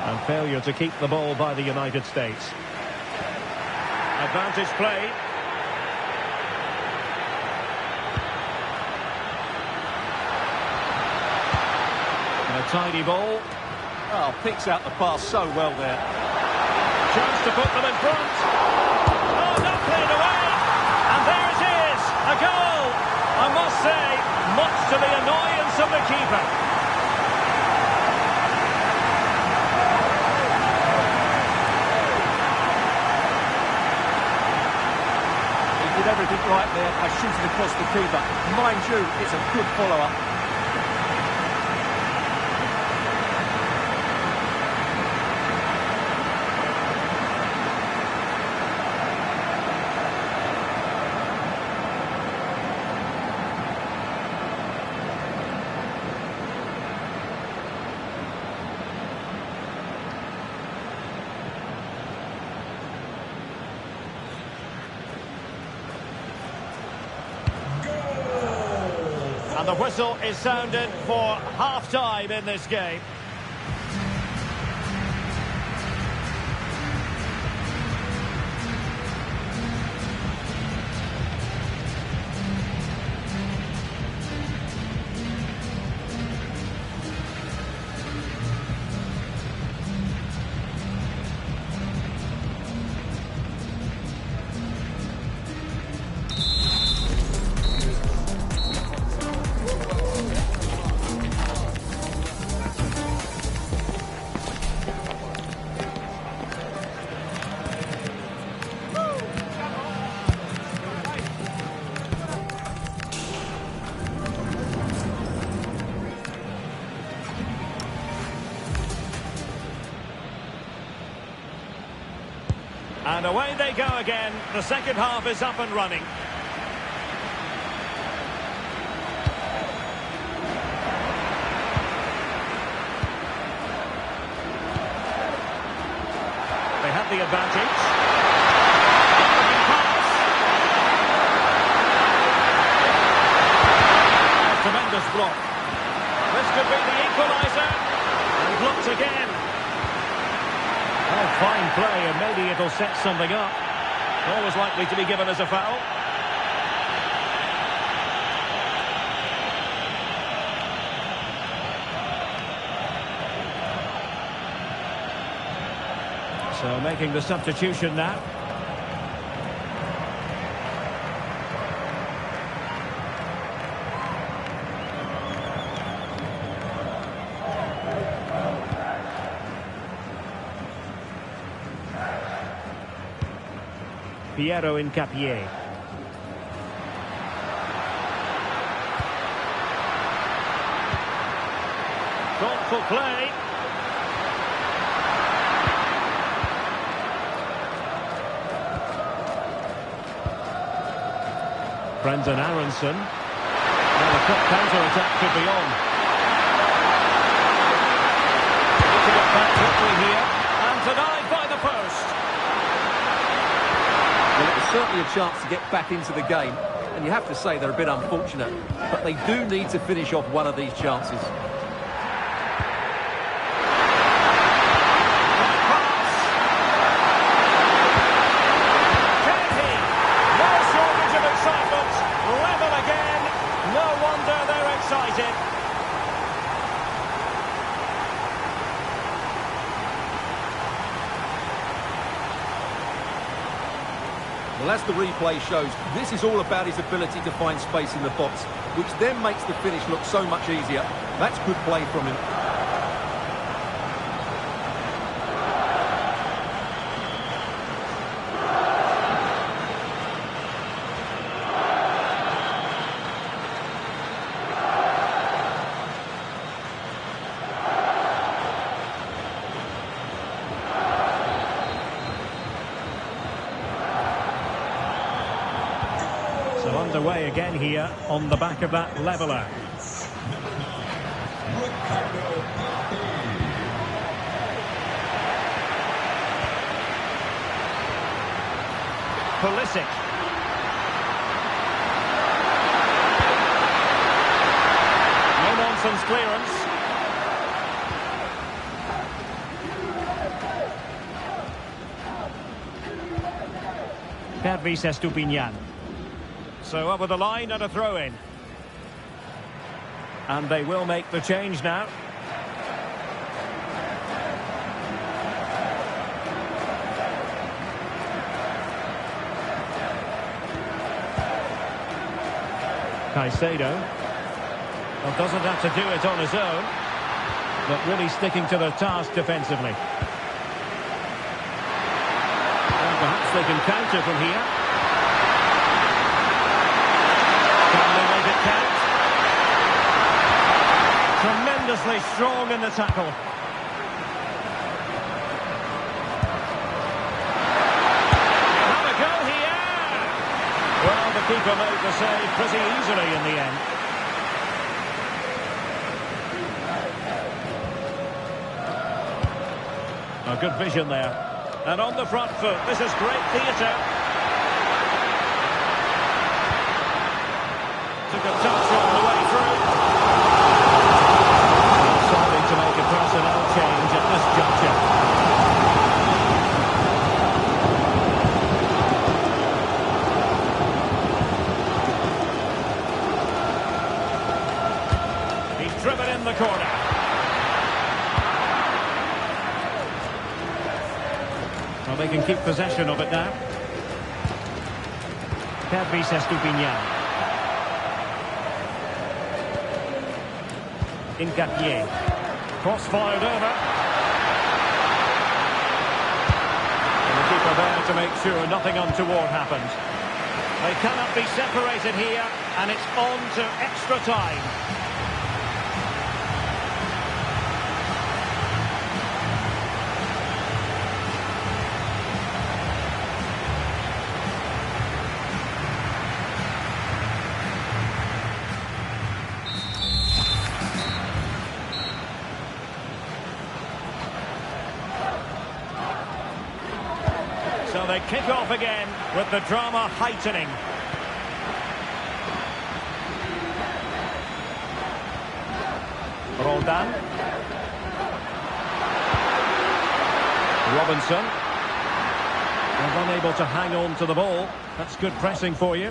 B: And failure to keep the ball by the United States. Advantage play. And a tidy ball.
C: Oh, picks out the pass so well there.
B: Chance to put them in front. Oh, not cleared away. And there it is. A goal. I must say, much to the annoyance of the keeper.
C: Did everything right there by shooting across the keeper. Mind you, it's a good follow-up.
B: And the whistle is sounded for half-time in this game. And away they go again. The second half is up and running. They have the advantage. Tremendous block. This could be the equaliser. And blocked again. Oh, fine play, and maybe it'll set something up. Always likely to be given as a foul. So making the substitution now. Piero Incapié. Thoughtful play. Brendan Aronson. Well, the cut counter-attack could be on. Need to get back quickly here. And denied by the post.
C: Well, it was certainly a chance to get back into the game, and you have to say they're a bit unfortunate, but they do need to finish off one of these chances. Well, as the replay shows, this is all about his ability to find space in the box, which then makes the finish look so much easier. That's good play from him.
B: So underway again here on the back of that leveller. Pulisic. No-nonsense clearance. Pervis Estupinian. So up with a line and a throw-in. And they will make the change now. Caicedo. Well, doesn't have to do it on his own, but really sticking to the task defensively. Well, perhaps they can counter from here. Can they make it count? Tremendously strong in the tackle. Have a go here! Well, the keeper made the save pretty easily in the end. A good vision there. And on the front foot, this is great theatre. Took a touch on the way through. Deciding to make a personnel change at this juncture. He's driven in the corner. Well, they can keep possession of it now. Pervis Estupinian. Incapié. Cross fired over. And the keeper there to make sure nothing untoward happens. They cannot be separated here, and it's on to extra time. So they kick off again with the drama heightening. Roldan. Robinson. And unable to hang on to the ball. That's good pressing for you.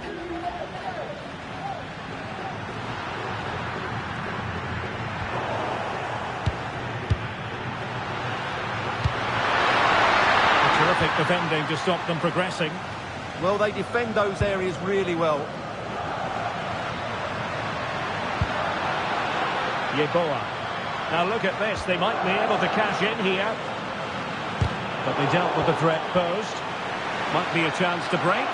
B: Terrific defending to stop them progressing.
C: Well, they defend those areas really well.
B: Yeboah. Now look at this, they might be able to cash in here. But they dealt with the threat posed. Might be a chance to break.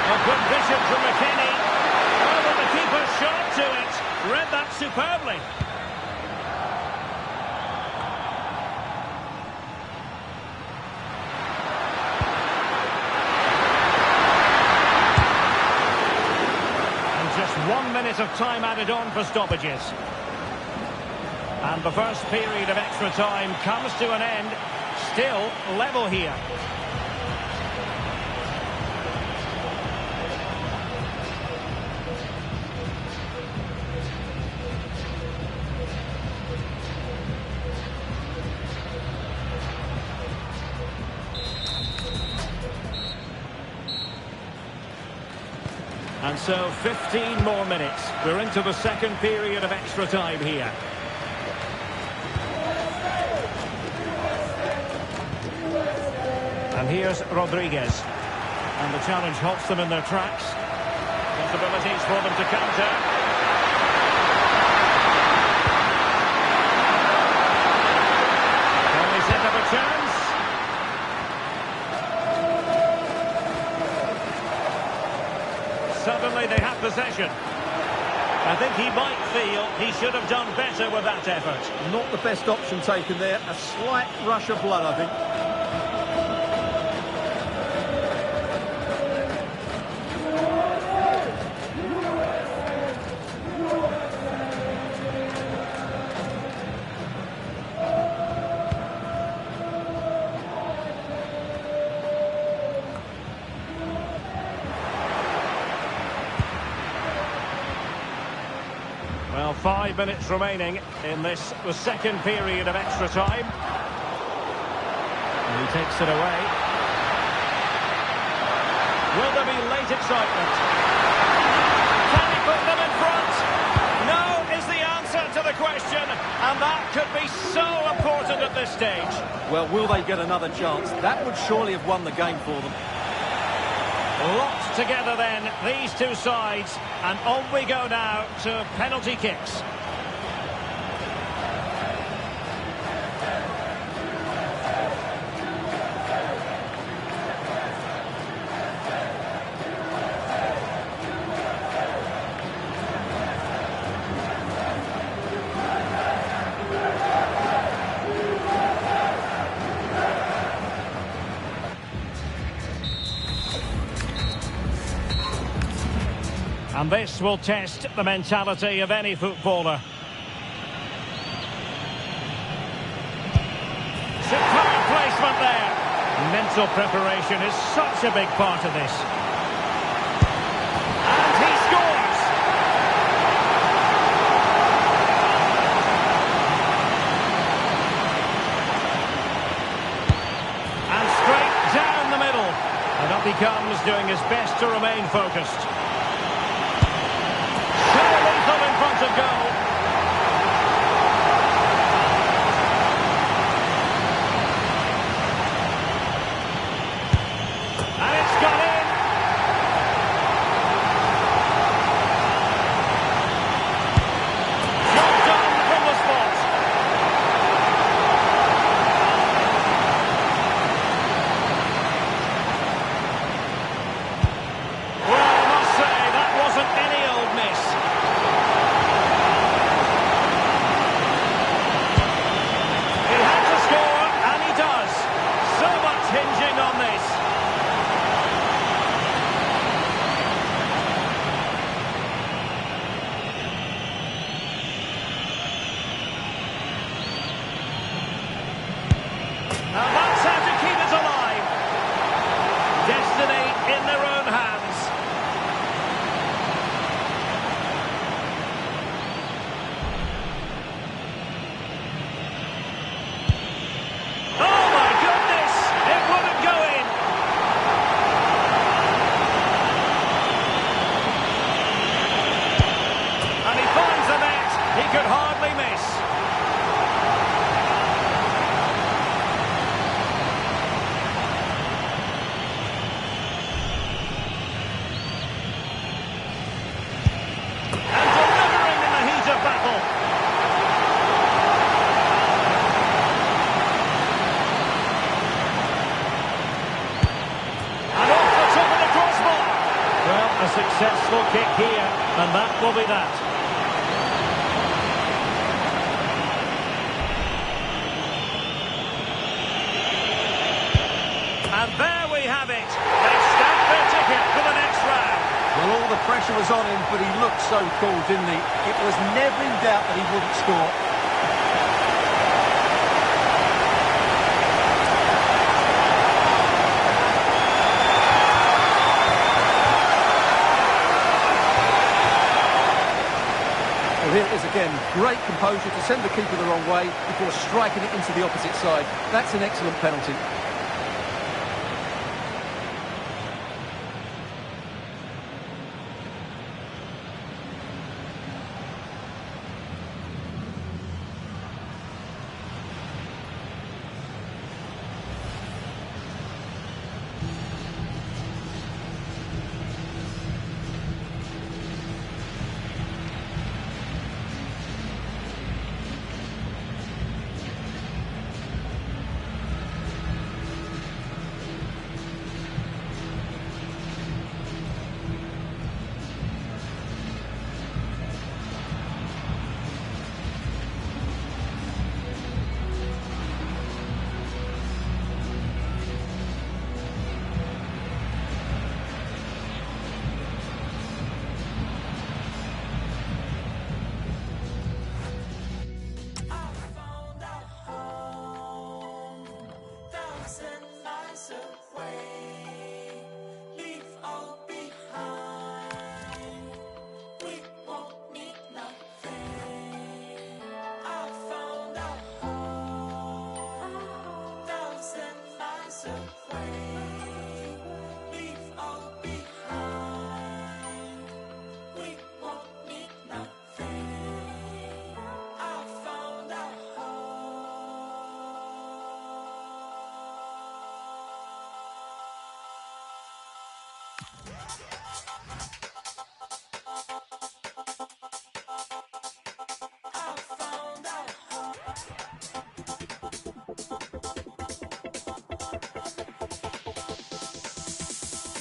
B: A good vision from McKennie. Oh, but the keeper shot to it. Read that superbly. Just 1 minute of time added on for stoppages. And the first period of extra time comes to an end. Still level here. And so 15 more minutes. We're into the second period of extra time here. And here's Rodriguez. And the challenge halts them in their tracks. Possibilities for them to counter. Can they set up a chance? Suddenly they have possession. I think he might feel he should have done better with that effort.
C: Not the best option taken there. A slight rush of blood, I think.
B: 5 minutes remaining in this, the second period of extra time. And he takes it away. Will there be late excitement? Can he put them in front? No is the answer to the question, and that could be so important at this stage.
C: Well, will they get another chance? That would surely have won the game for them.
B: Locked together then, these two sides, and on we go now to penalty kicks. And this will test the mentality of any footballer. Superb placement there. Mental preparation is such a big part of this. And he scores! And straight down the middle. And up he comes, doing his best to remain focused. In front of goal. And it's gone in. Job done from the spot. Well, I must say, that wasn't any old miss. Hinging on this. And that's how to keep it alive. Destiny in their own hands. Oh my goodness! It wouldn't go in. And he finds the net. He could hardly miss. And delivering in the heat of battle. A successful kick here, and that will be that. And there we have it. They stamp their ticket for the next round.
C: Well, all the pressure was on him, but he looked so cool, didn't he? It was never in doubt that he wouldn't score. Here it is again, great composure to send the keeper the wrong way before striking it into the opposite side. That's an excellent penalty.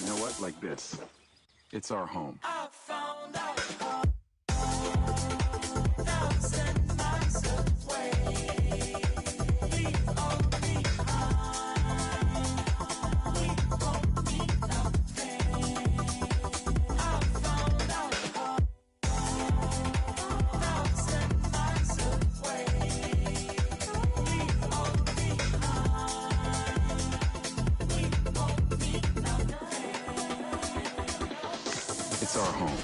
D: You know what? Like this. It's our home. It's our home.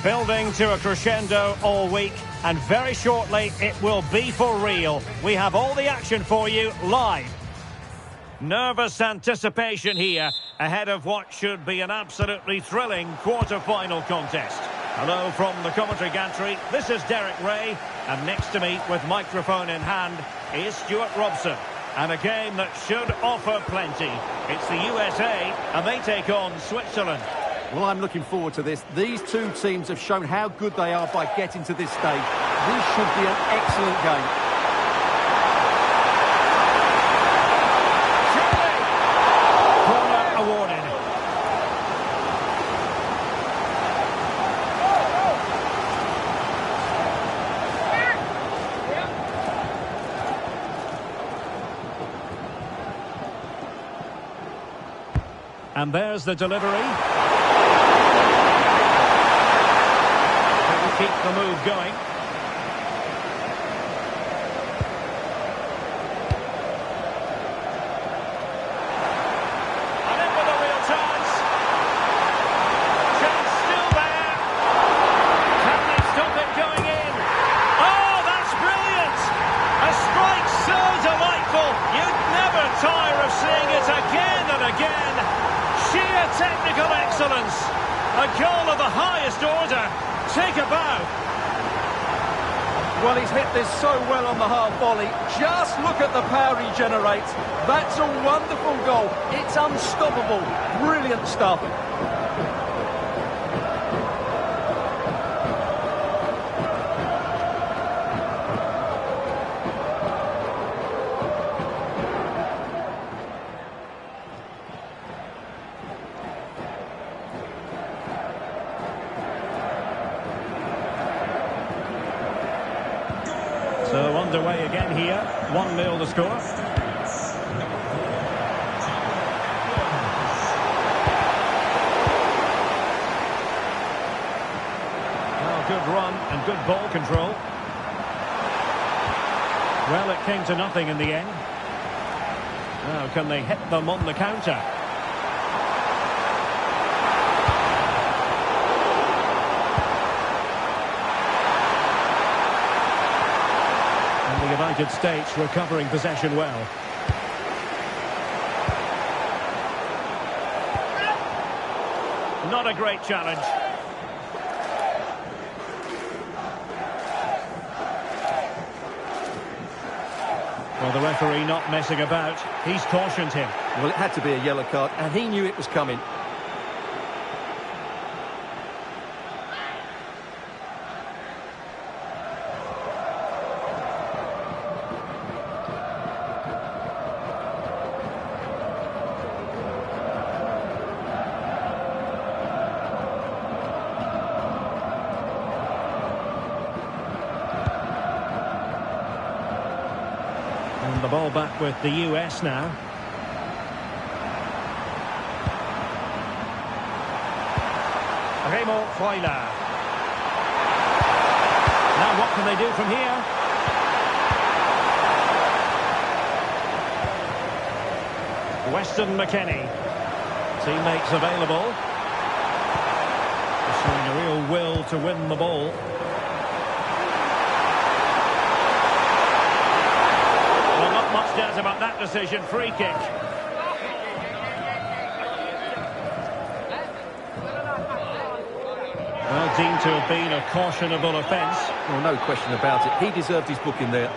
B: Building to a crescendo all week, and very shortly it will be for real. We have all the action for you live. Nervous anticipation here ahead of what should be an absolutely thrilling quarter-final contest. Hello from the commentary gantry. This is Derek Ray, and next to me with microphone in hand is Stuart Robson. And a game that should offer plenty. It's the USA, and they take on Switzerland.
C: Well, I'm looking forward to this. These two teams have shown how good they are by getting to this stage. This should be an excellent game.
B: Corner awarded. And there's the delivery. Keep the move going. And in with a real chance. Chance still there. Can they stop it going in? Oh, that's brilliant! A strike so delightful. You'd never tire of seeing it again and again. Sheer technical excellence. A goal of the highest order. Take a bow.
C: Well, he's hit this so well on the half volley. Just look at the power he generates. That's a wonderful goal. It's unstoppable. Brilliant stuff.
B: So underway again here, 1-0 the score. Well, good run and good ball control. Well, it came to nothing in the end. Now, can they hit them on the counter? The United States recovering possession well. Not a great challenge. Well, the referee not messing about. He's cautioned him.
C: Well, it had to be a yellow card, and he knew it was coming.
B: And the ball back with the US now. Remo Freuler. Now what can they do from here? Weston McKennie. Teammates available. Showing a real will to win the ball. Well, not much doubt about that decision. Free kick. Well, deemed to have been a cautionable offence.
C: Well, no question about it. He deserved his booking there.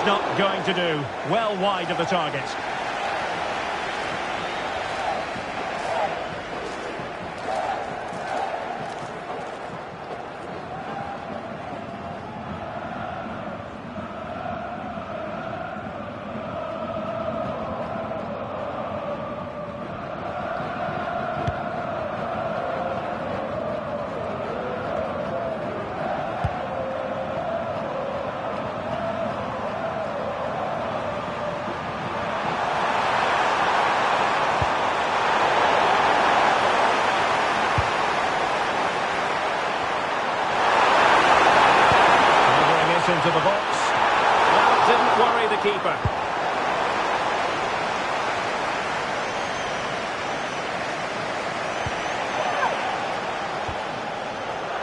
B: not going to do. Well wide of the target. Into the box. That didn't worry the keeper.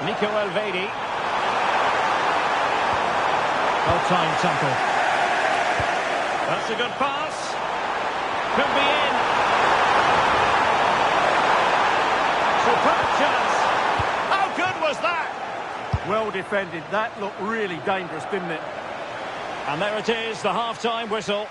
B: Nico Elvedi. Well-timed tackle. That's a good pass. Could be in. Superb chance. How good was that?
C: Well defended. That looked really dangerous, didn't it?
B: And there it is, the half-time whistle.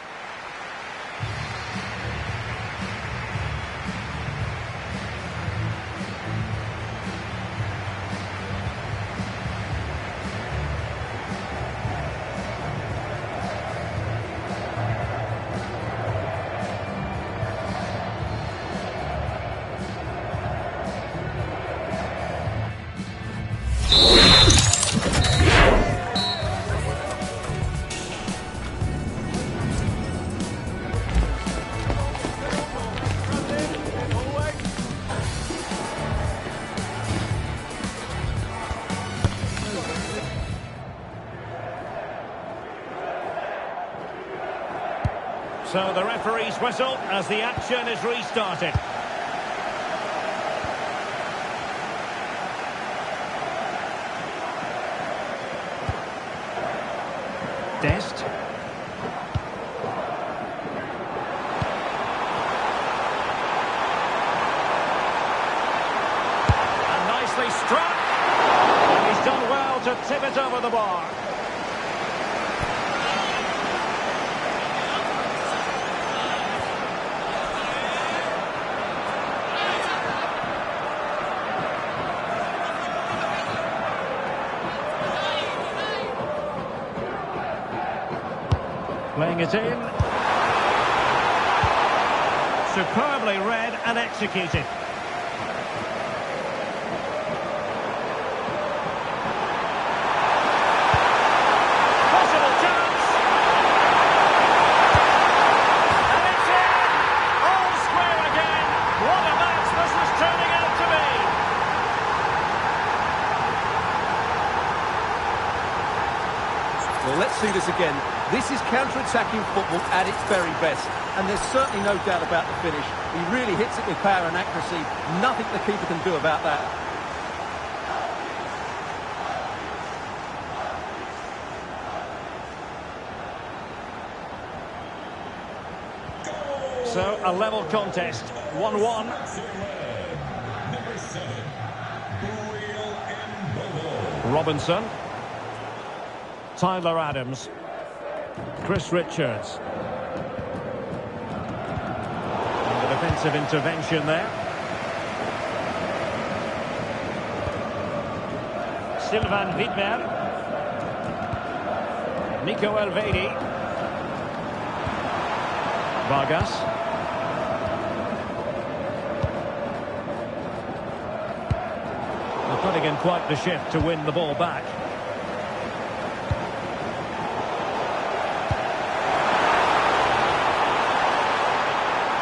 B: So the referee's whistle as the action is restarted. Dest. And nicely struck. And he's done well to tip it over the bar. Playing it in. Superbly read and executed. Possible chance. And it's in. All square again. What a match this was turning out to be.
C: Well, let's see this again. This is counter-attacking football at its very best. And there's certainly no doubt about the finish. He really hits it with power and accuracy. Nothing the keeper can do about that.
B: So, a level contest. 1-1. Robinson. Tyler Adams. Chris Richards. And the defensive intervention there. Sylvain Widmer. Nico Elvedi. Vargas. They're putting in quite the shift to win the ball back.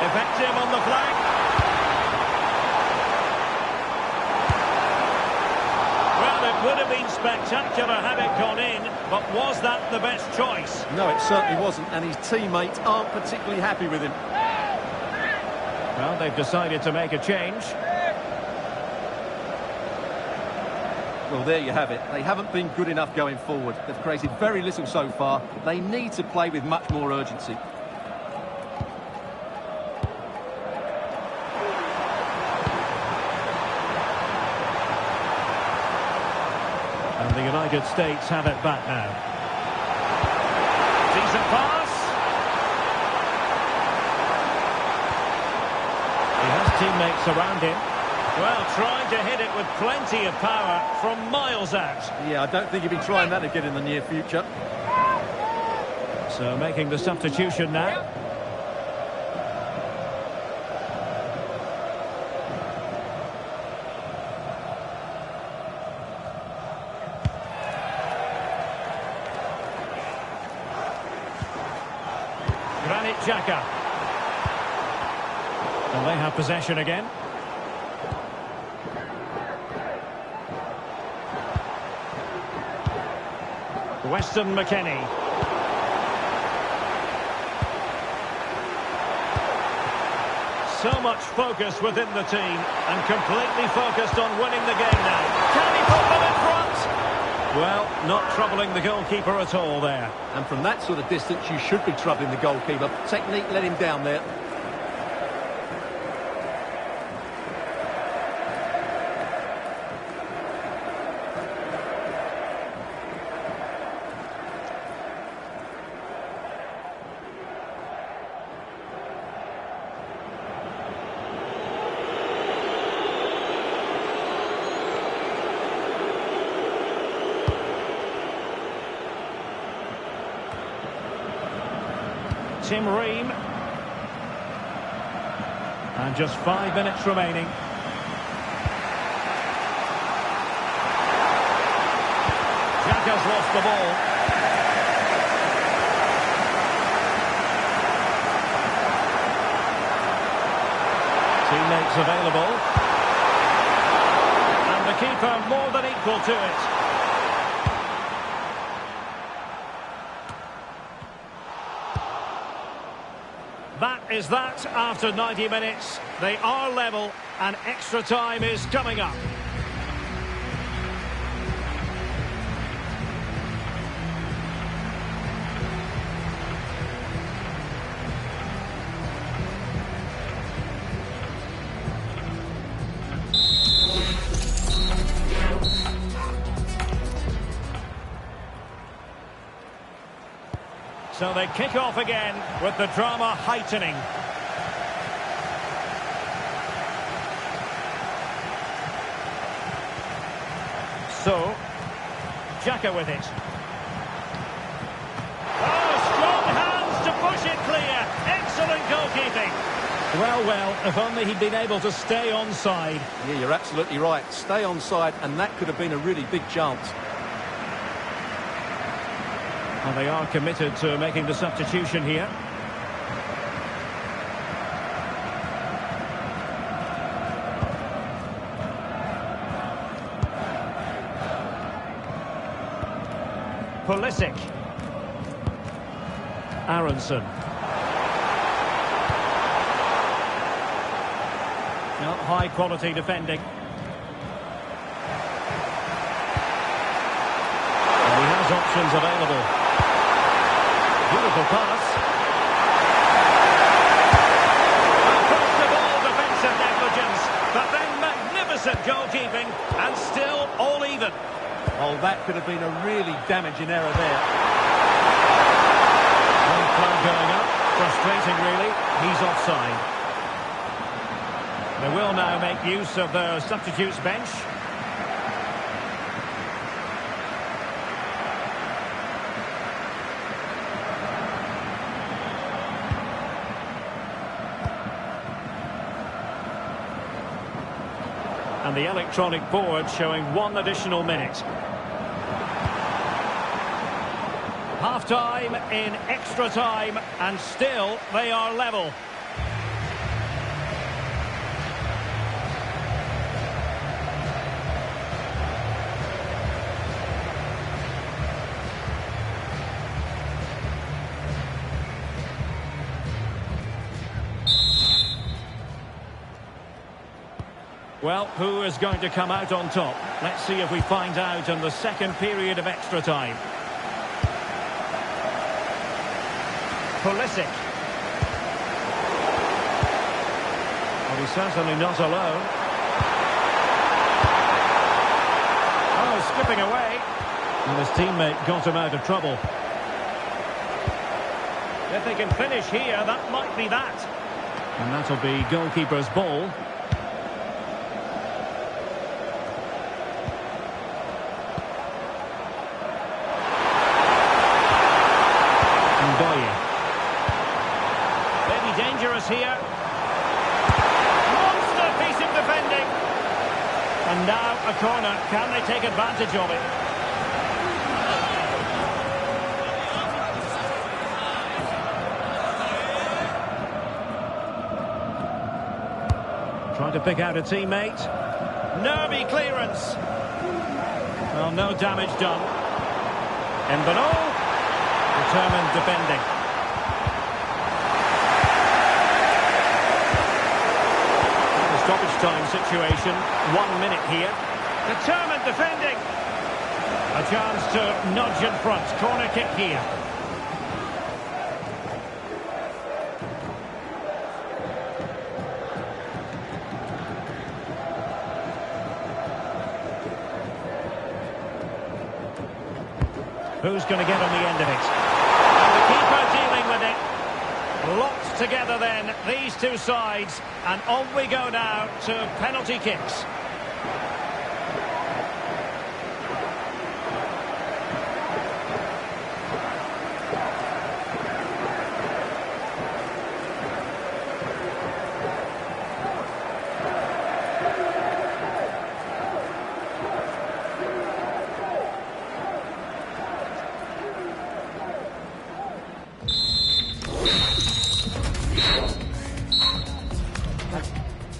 B: Effective on the flank. Well, it would have been spectacular had it gone in, but was that the best choice?
C: No, it certainly wasn't, and his teammates aren't particularly happy with him.
B: Well, they've decided to make a change.
C: Well, there you have it. They haven't been good enough going forward. They've created very little so far. They need to play with much more urgency.
B: And the United States have it back now. Here's a pass. He has teammates around him. Well, trying to hit it with plenty of power from miles out.
C: Yeah, I don't think he'll be trying that again in the near future.
B: So making the substitution now. Granit Xhaka. And they have possession again. Weston McKennie. So much focus within the team and completely focused on winning the game now. Can he put them in front? Well, not troubling the goalkeeper at all there.
C: And from that sort of distance, you should be troubling the goalkeeper. Technique let him down there.
B: Tim Ream. And just 5 minutes remaining. Xhaka's lost the ball. Teammates available. And the keeper more than equal to it. That is that after 90 minutes. They are level and extra time is coming up. So they kick off again with the drama heightening. So, Xhaka with it. Oh, strong hands to push it clear. Excellent goalkeeping. Well, if only he'd been able to stay onside.
C: Yeah, you're absolutely right. Stay onside, and that could have been a really big chance.
B: And they are committed to making the substitution here. Pulisic. Aronson. Not high quality defending. And he has options available. Beautiful pass. Across the ball, defensive negligence. But then magnificent goalkeeping. And still all even.
C: Oh, that could have been a really damaging error there.
B: One flag going up. Frustrating, really. He's offside. They will now make use of their substitutes bench. And the electronic board showing 1 additional minute. Half-time in extra time, and still they are level. Well, who is going to come out on top? Let's see if we find out in the second period of extra time. Pulisic. Well, he's certainly not alone. Oh, skipping away. And his teammate got him out of trouble. If they can finish here, that might be that. And that'll be goalkeeper's ball. Maybe dangerous here. Monster piece of defending. And now a corner. Can they take advantage of it? Trying to pick out a teammate. Nervy clearance. Well, no damage done. Mbano. Determined defending. The stoppage time situation. 1 minute here. Determined defending. A chance to nudge in front. Corner kick here. Who's going to get on the end of it? And the keeper dealing with it. Locked together then, these two sides. And on we go now to penalty kicks.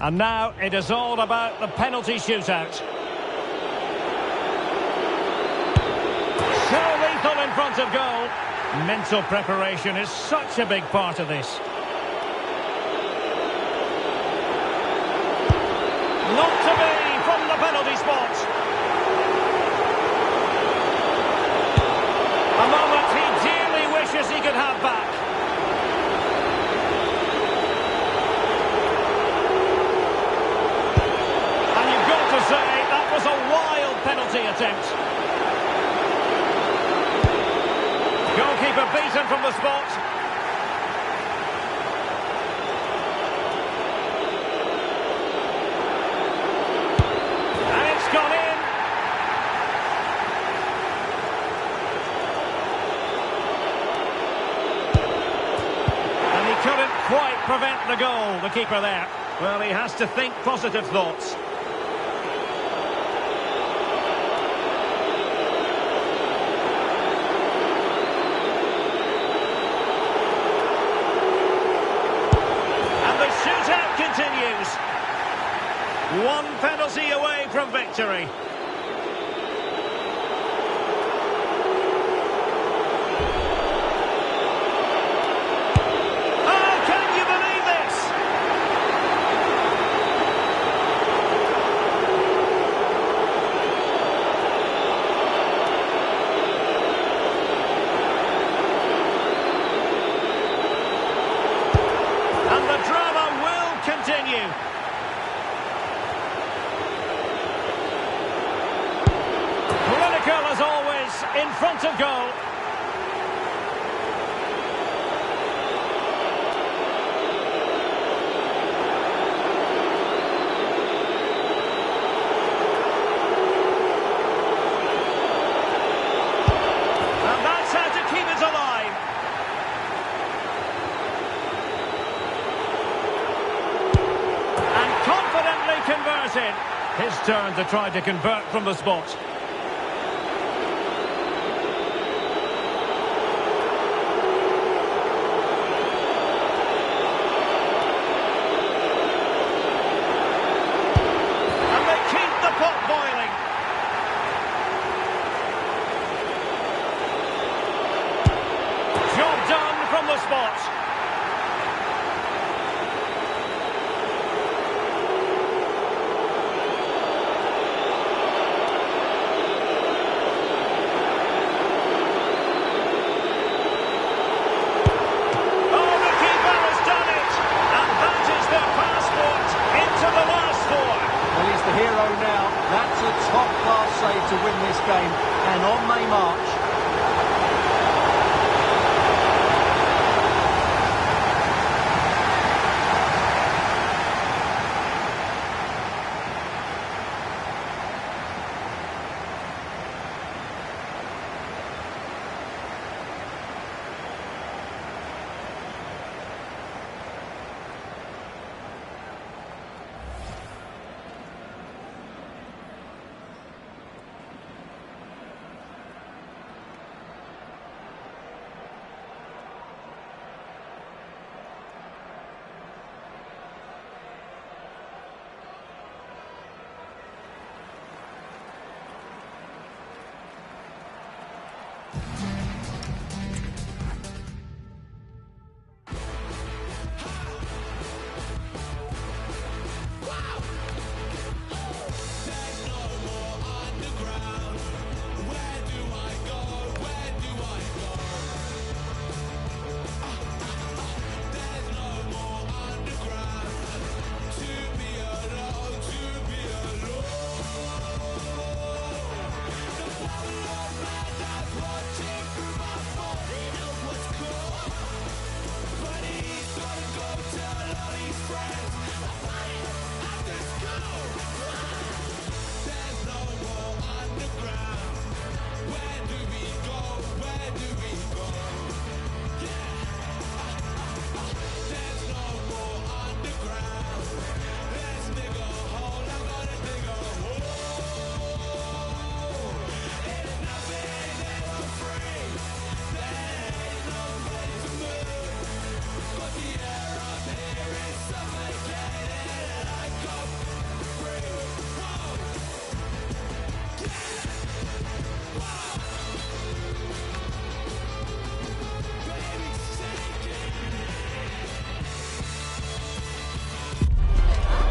B: And now it is all about the penalty shootout. So lethal in front of goal. Mental preparation is such a big part of this. Not to be from the penalty spot. A moment he dearly wishes he could have back. Say that was a wild penalty attempt. Goalkeeper beaten from the spot. And it's gone in. And he couldn't quite prevent the goal, the keeper there. Well, he has to think positive thoughts. Continues. One penalty away from victory. Oh, can you believe this? And the drama will continue. Clinical as always, in front of goal. And that's how to keep it alive. Confidently converted. His turn to try to convert from the spot. And they keep the pot boiling. Job done from the spot.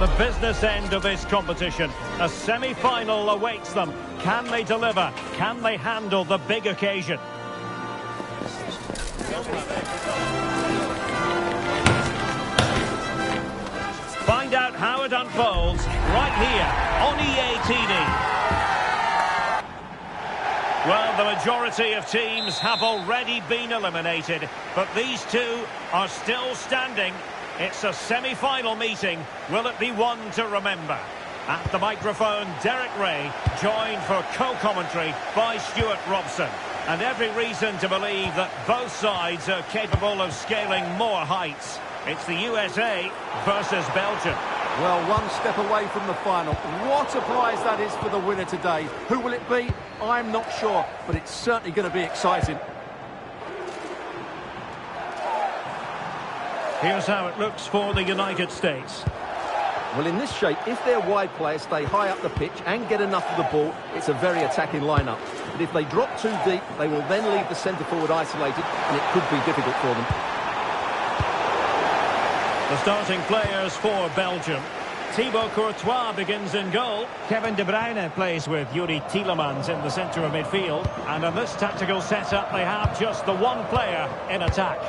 B: the business end of this competition. A semi-final awaits them. Can they deliver? Can they handle the big occasion? Find out how it unfolds right here on EA TV. Well, the majority of teams have already been eliminated, but these two are still standing. It's a semi-final meeting. Will it be one to remember? At the microphone, Derek Ray, joined for co-commentary by Stuart Robson. And every reason to believe that both sides are capable of scaling more heights. It's the USA versus Belgium.
C: Well, one step away from the final. What a prize that is for the winner today. Who will it be? I'm not sure, but it's certainly going to be exciting.
B: Here's how it looks for the United States.
C: Well, in this shape, if their wide players stay high up the pitch and get enough of the ball, it's a very attacking lineup. But if they drop too deep, they will then leave the centre-forward isolated, and it could be difficult for them.
B: The starting players for Belgium. Thibaut Courtois begins in goal. Kevin De Bruyne plays with Yuri Tielemans in the centre of midfield. And in this tactical setup, they have just the one player in attack.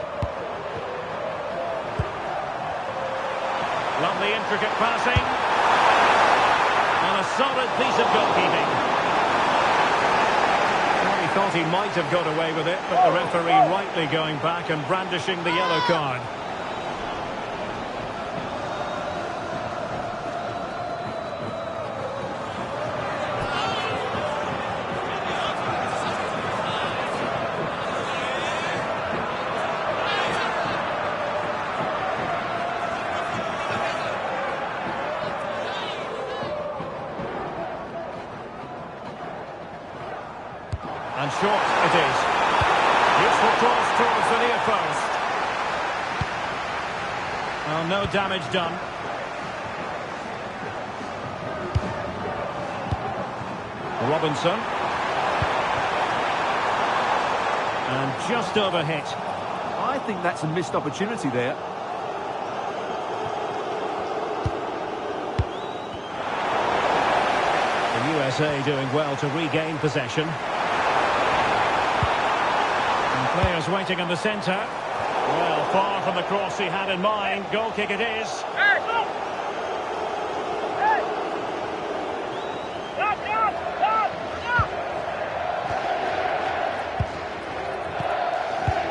B: Lovely intricate passing. And a solid piece of goalkeeping. Well, he thought he might have got away with it, but the referee rightly going back and brandishing the yellow card. And short it is. Useful cross towards the near post. Well, no damage done. Robinson. And just overhit.
C: I think that's a missed opportunity there.
B: The USA doing well to regain possession. Players waiting in the centre. Well, far from the cross he had in mind. Goal kick it is.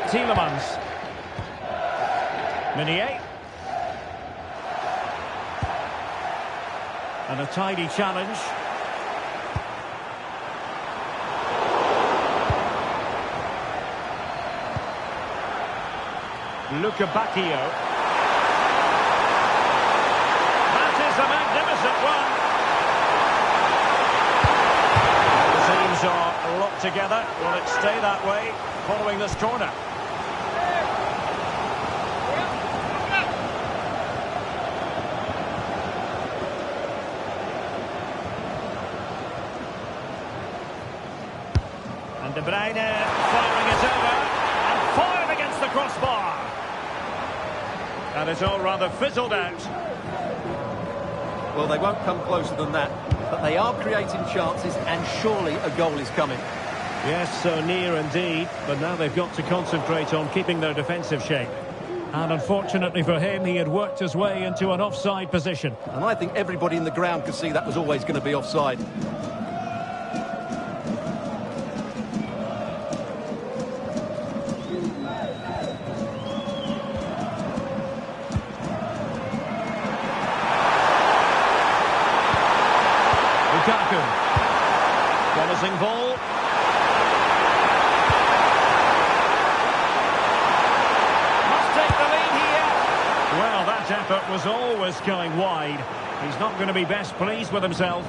B: Tielemans. Meunier. And a tidy challenge. Luca Bacchio. That is a magnificent one. The teams are locked together. Will it stay that way following this corner? And De Bruyne firing it over and fired against the crossbar. And it's all rather fizzled out.
C: Well, they won't come closer than that, but they are creating chances, and surely a goal is coming.
B: Yes, so near indeed, but now they've got to concentrate on keeping their defensive shape. And unfortunately for him, he had worked his way into an offside position.
C: And I think everybody in the ground could see that was always going to be offside.
B: Lukaku. Promising ball. Must take the lead here. Well, that effort was always going wide. He's not going to be best pleased with himself.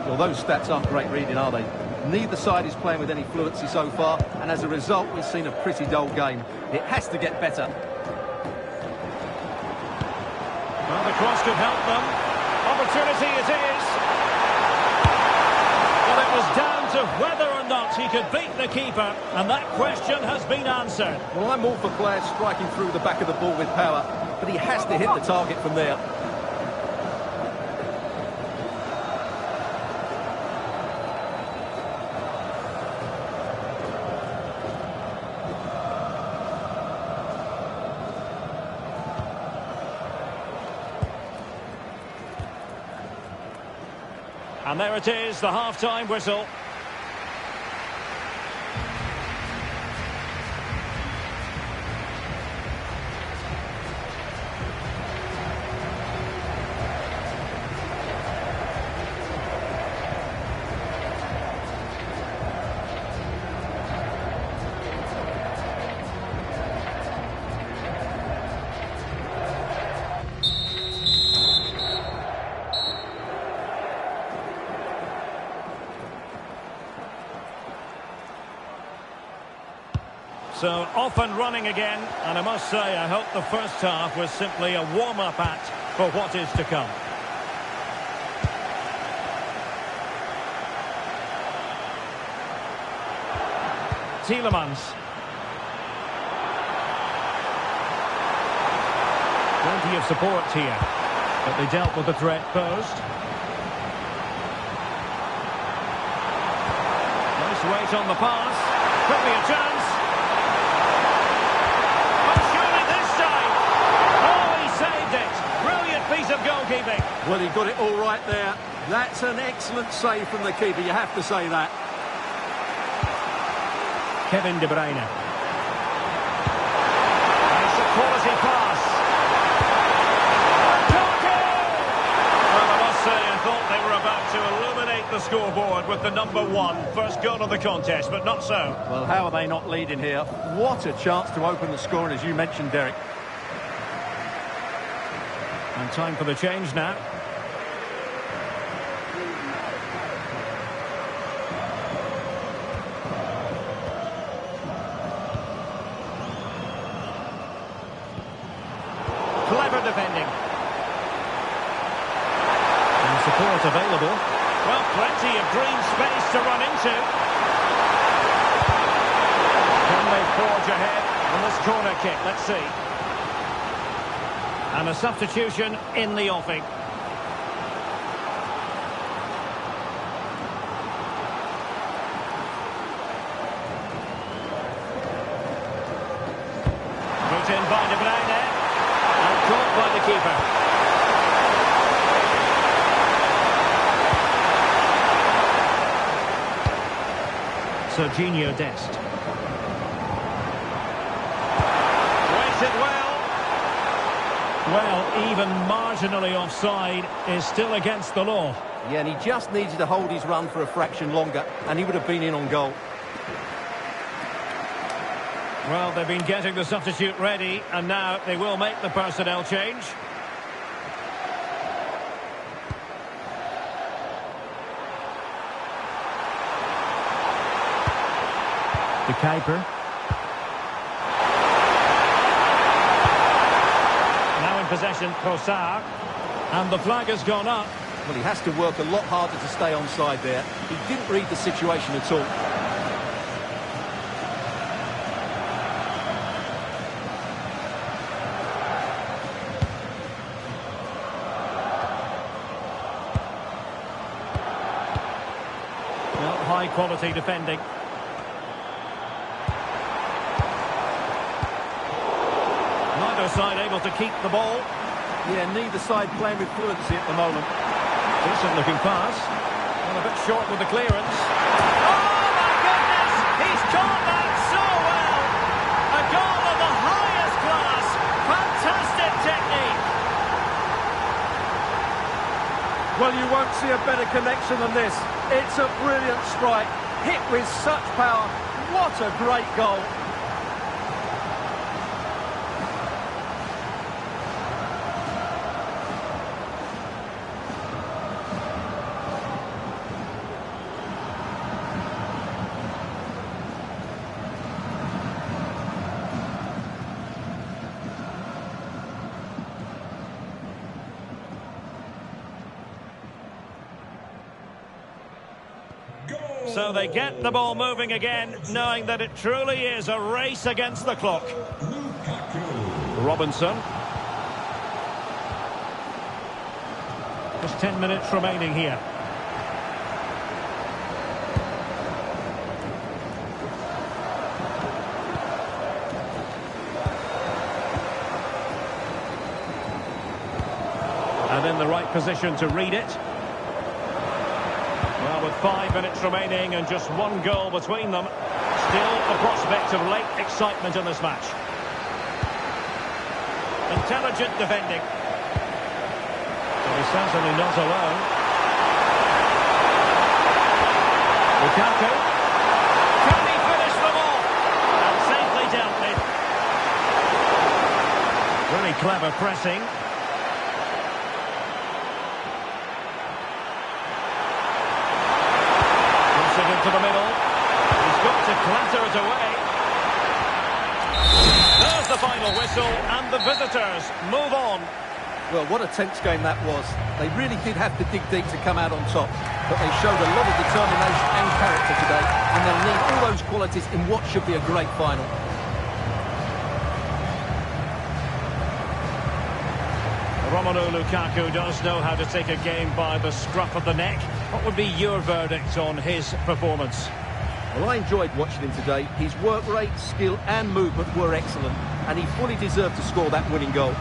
C: Well, those stats aren't great reading, are they? Neither side is playing with any fluency so far, and as a result, we've seen a pretty dull game. It has to get better.
B: Well, the cross could help them. Opportunity it is. Well, it was down to whether or not he could beat the keeper, and that question has been answered.
C: Well, I'm all for players striking through the back of the ball with power, but he has to hit the target from there.
B: And there it is, the half-time whistle. So off and running again, and I must say I hope the first half was simply a warm-up act for what is to come. Tielemans. Plenty of support here, but they dealt with the threat posed. Nice weight on the pass, could be a chance. Piece of goalkeeping.
C: Well, he got it all right there. That's an excellent save from the keeper, you have to say that.
B: Kevin De Bruyne. It's a quality pass. Well, I must say, I thought they were about to illuminate the scoreboard with the number one. First goal of the contest, but not so.
C: Well, how are they not leading here? What a chance to open the scoring, as you mentioned, Derek.
B: And time for the change now. Clever defending. And support available. Well, plenty of green space to run into. Can they forge ahead on this corner kick? Let's see. And a substitution in the offing. Put in by De Bruyne. And caught by the keeper. Serginho Dest. Weighted well. Well, even marginally offside is still against the law.
C: Yeah, and he just needed to hold his run for a fraction longer, and he would have been in on goal.
B: Well, they've been getting the substitute ready, and now they will make the personnel change. The keeper. Possession, Trossard, and the flag has gone up.
C: Well, he has to work a lot harder to stay onside there. He didn't read the situation at all.
B: Well, high quality defending. Neither side able to keep the ball.
C: Yeah, neither side playing with fluency at the moment.
B: Decent looking pass. And a bit short with the clearance. Oh my goodness! He's caught that so well! A goal of the highest class. Fantastic technique.
C: Well, you won't see a better connection than this. It's a brilliant strike. Hit with such power. What a great goal.
B: So they get the ball moving again, knowing that it truly is a race against the clock. Robinson. Just 10 minutes remaining here. And in the right position to read it. Well, with 5 minutes remaining and just one goal between them, still a prospect of late excitement in this match. Intelligent defending. Well, he's certainly not alone. Lukaku. Can he finish them off? And safely dealt with. Really clever pressing. Into the middle. He's got to clatter it away. There's the final whistle, and the visitors move on.
C: Well, what a tense game that was. They really did have to dig deep to come out on top, but they showed a lot of determination and character today, and they'll need all those qualities in what should be a great final.
B: Romelu Lukaku does know how to take a game by the scruff of the neck. What would be your verdict on his performance?
C: Well, I enjoyed watching him today. His work rate, skill and movement were excellent, and he fully deserved to score that winning goal.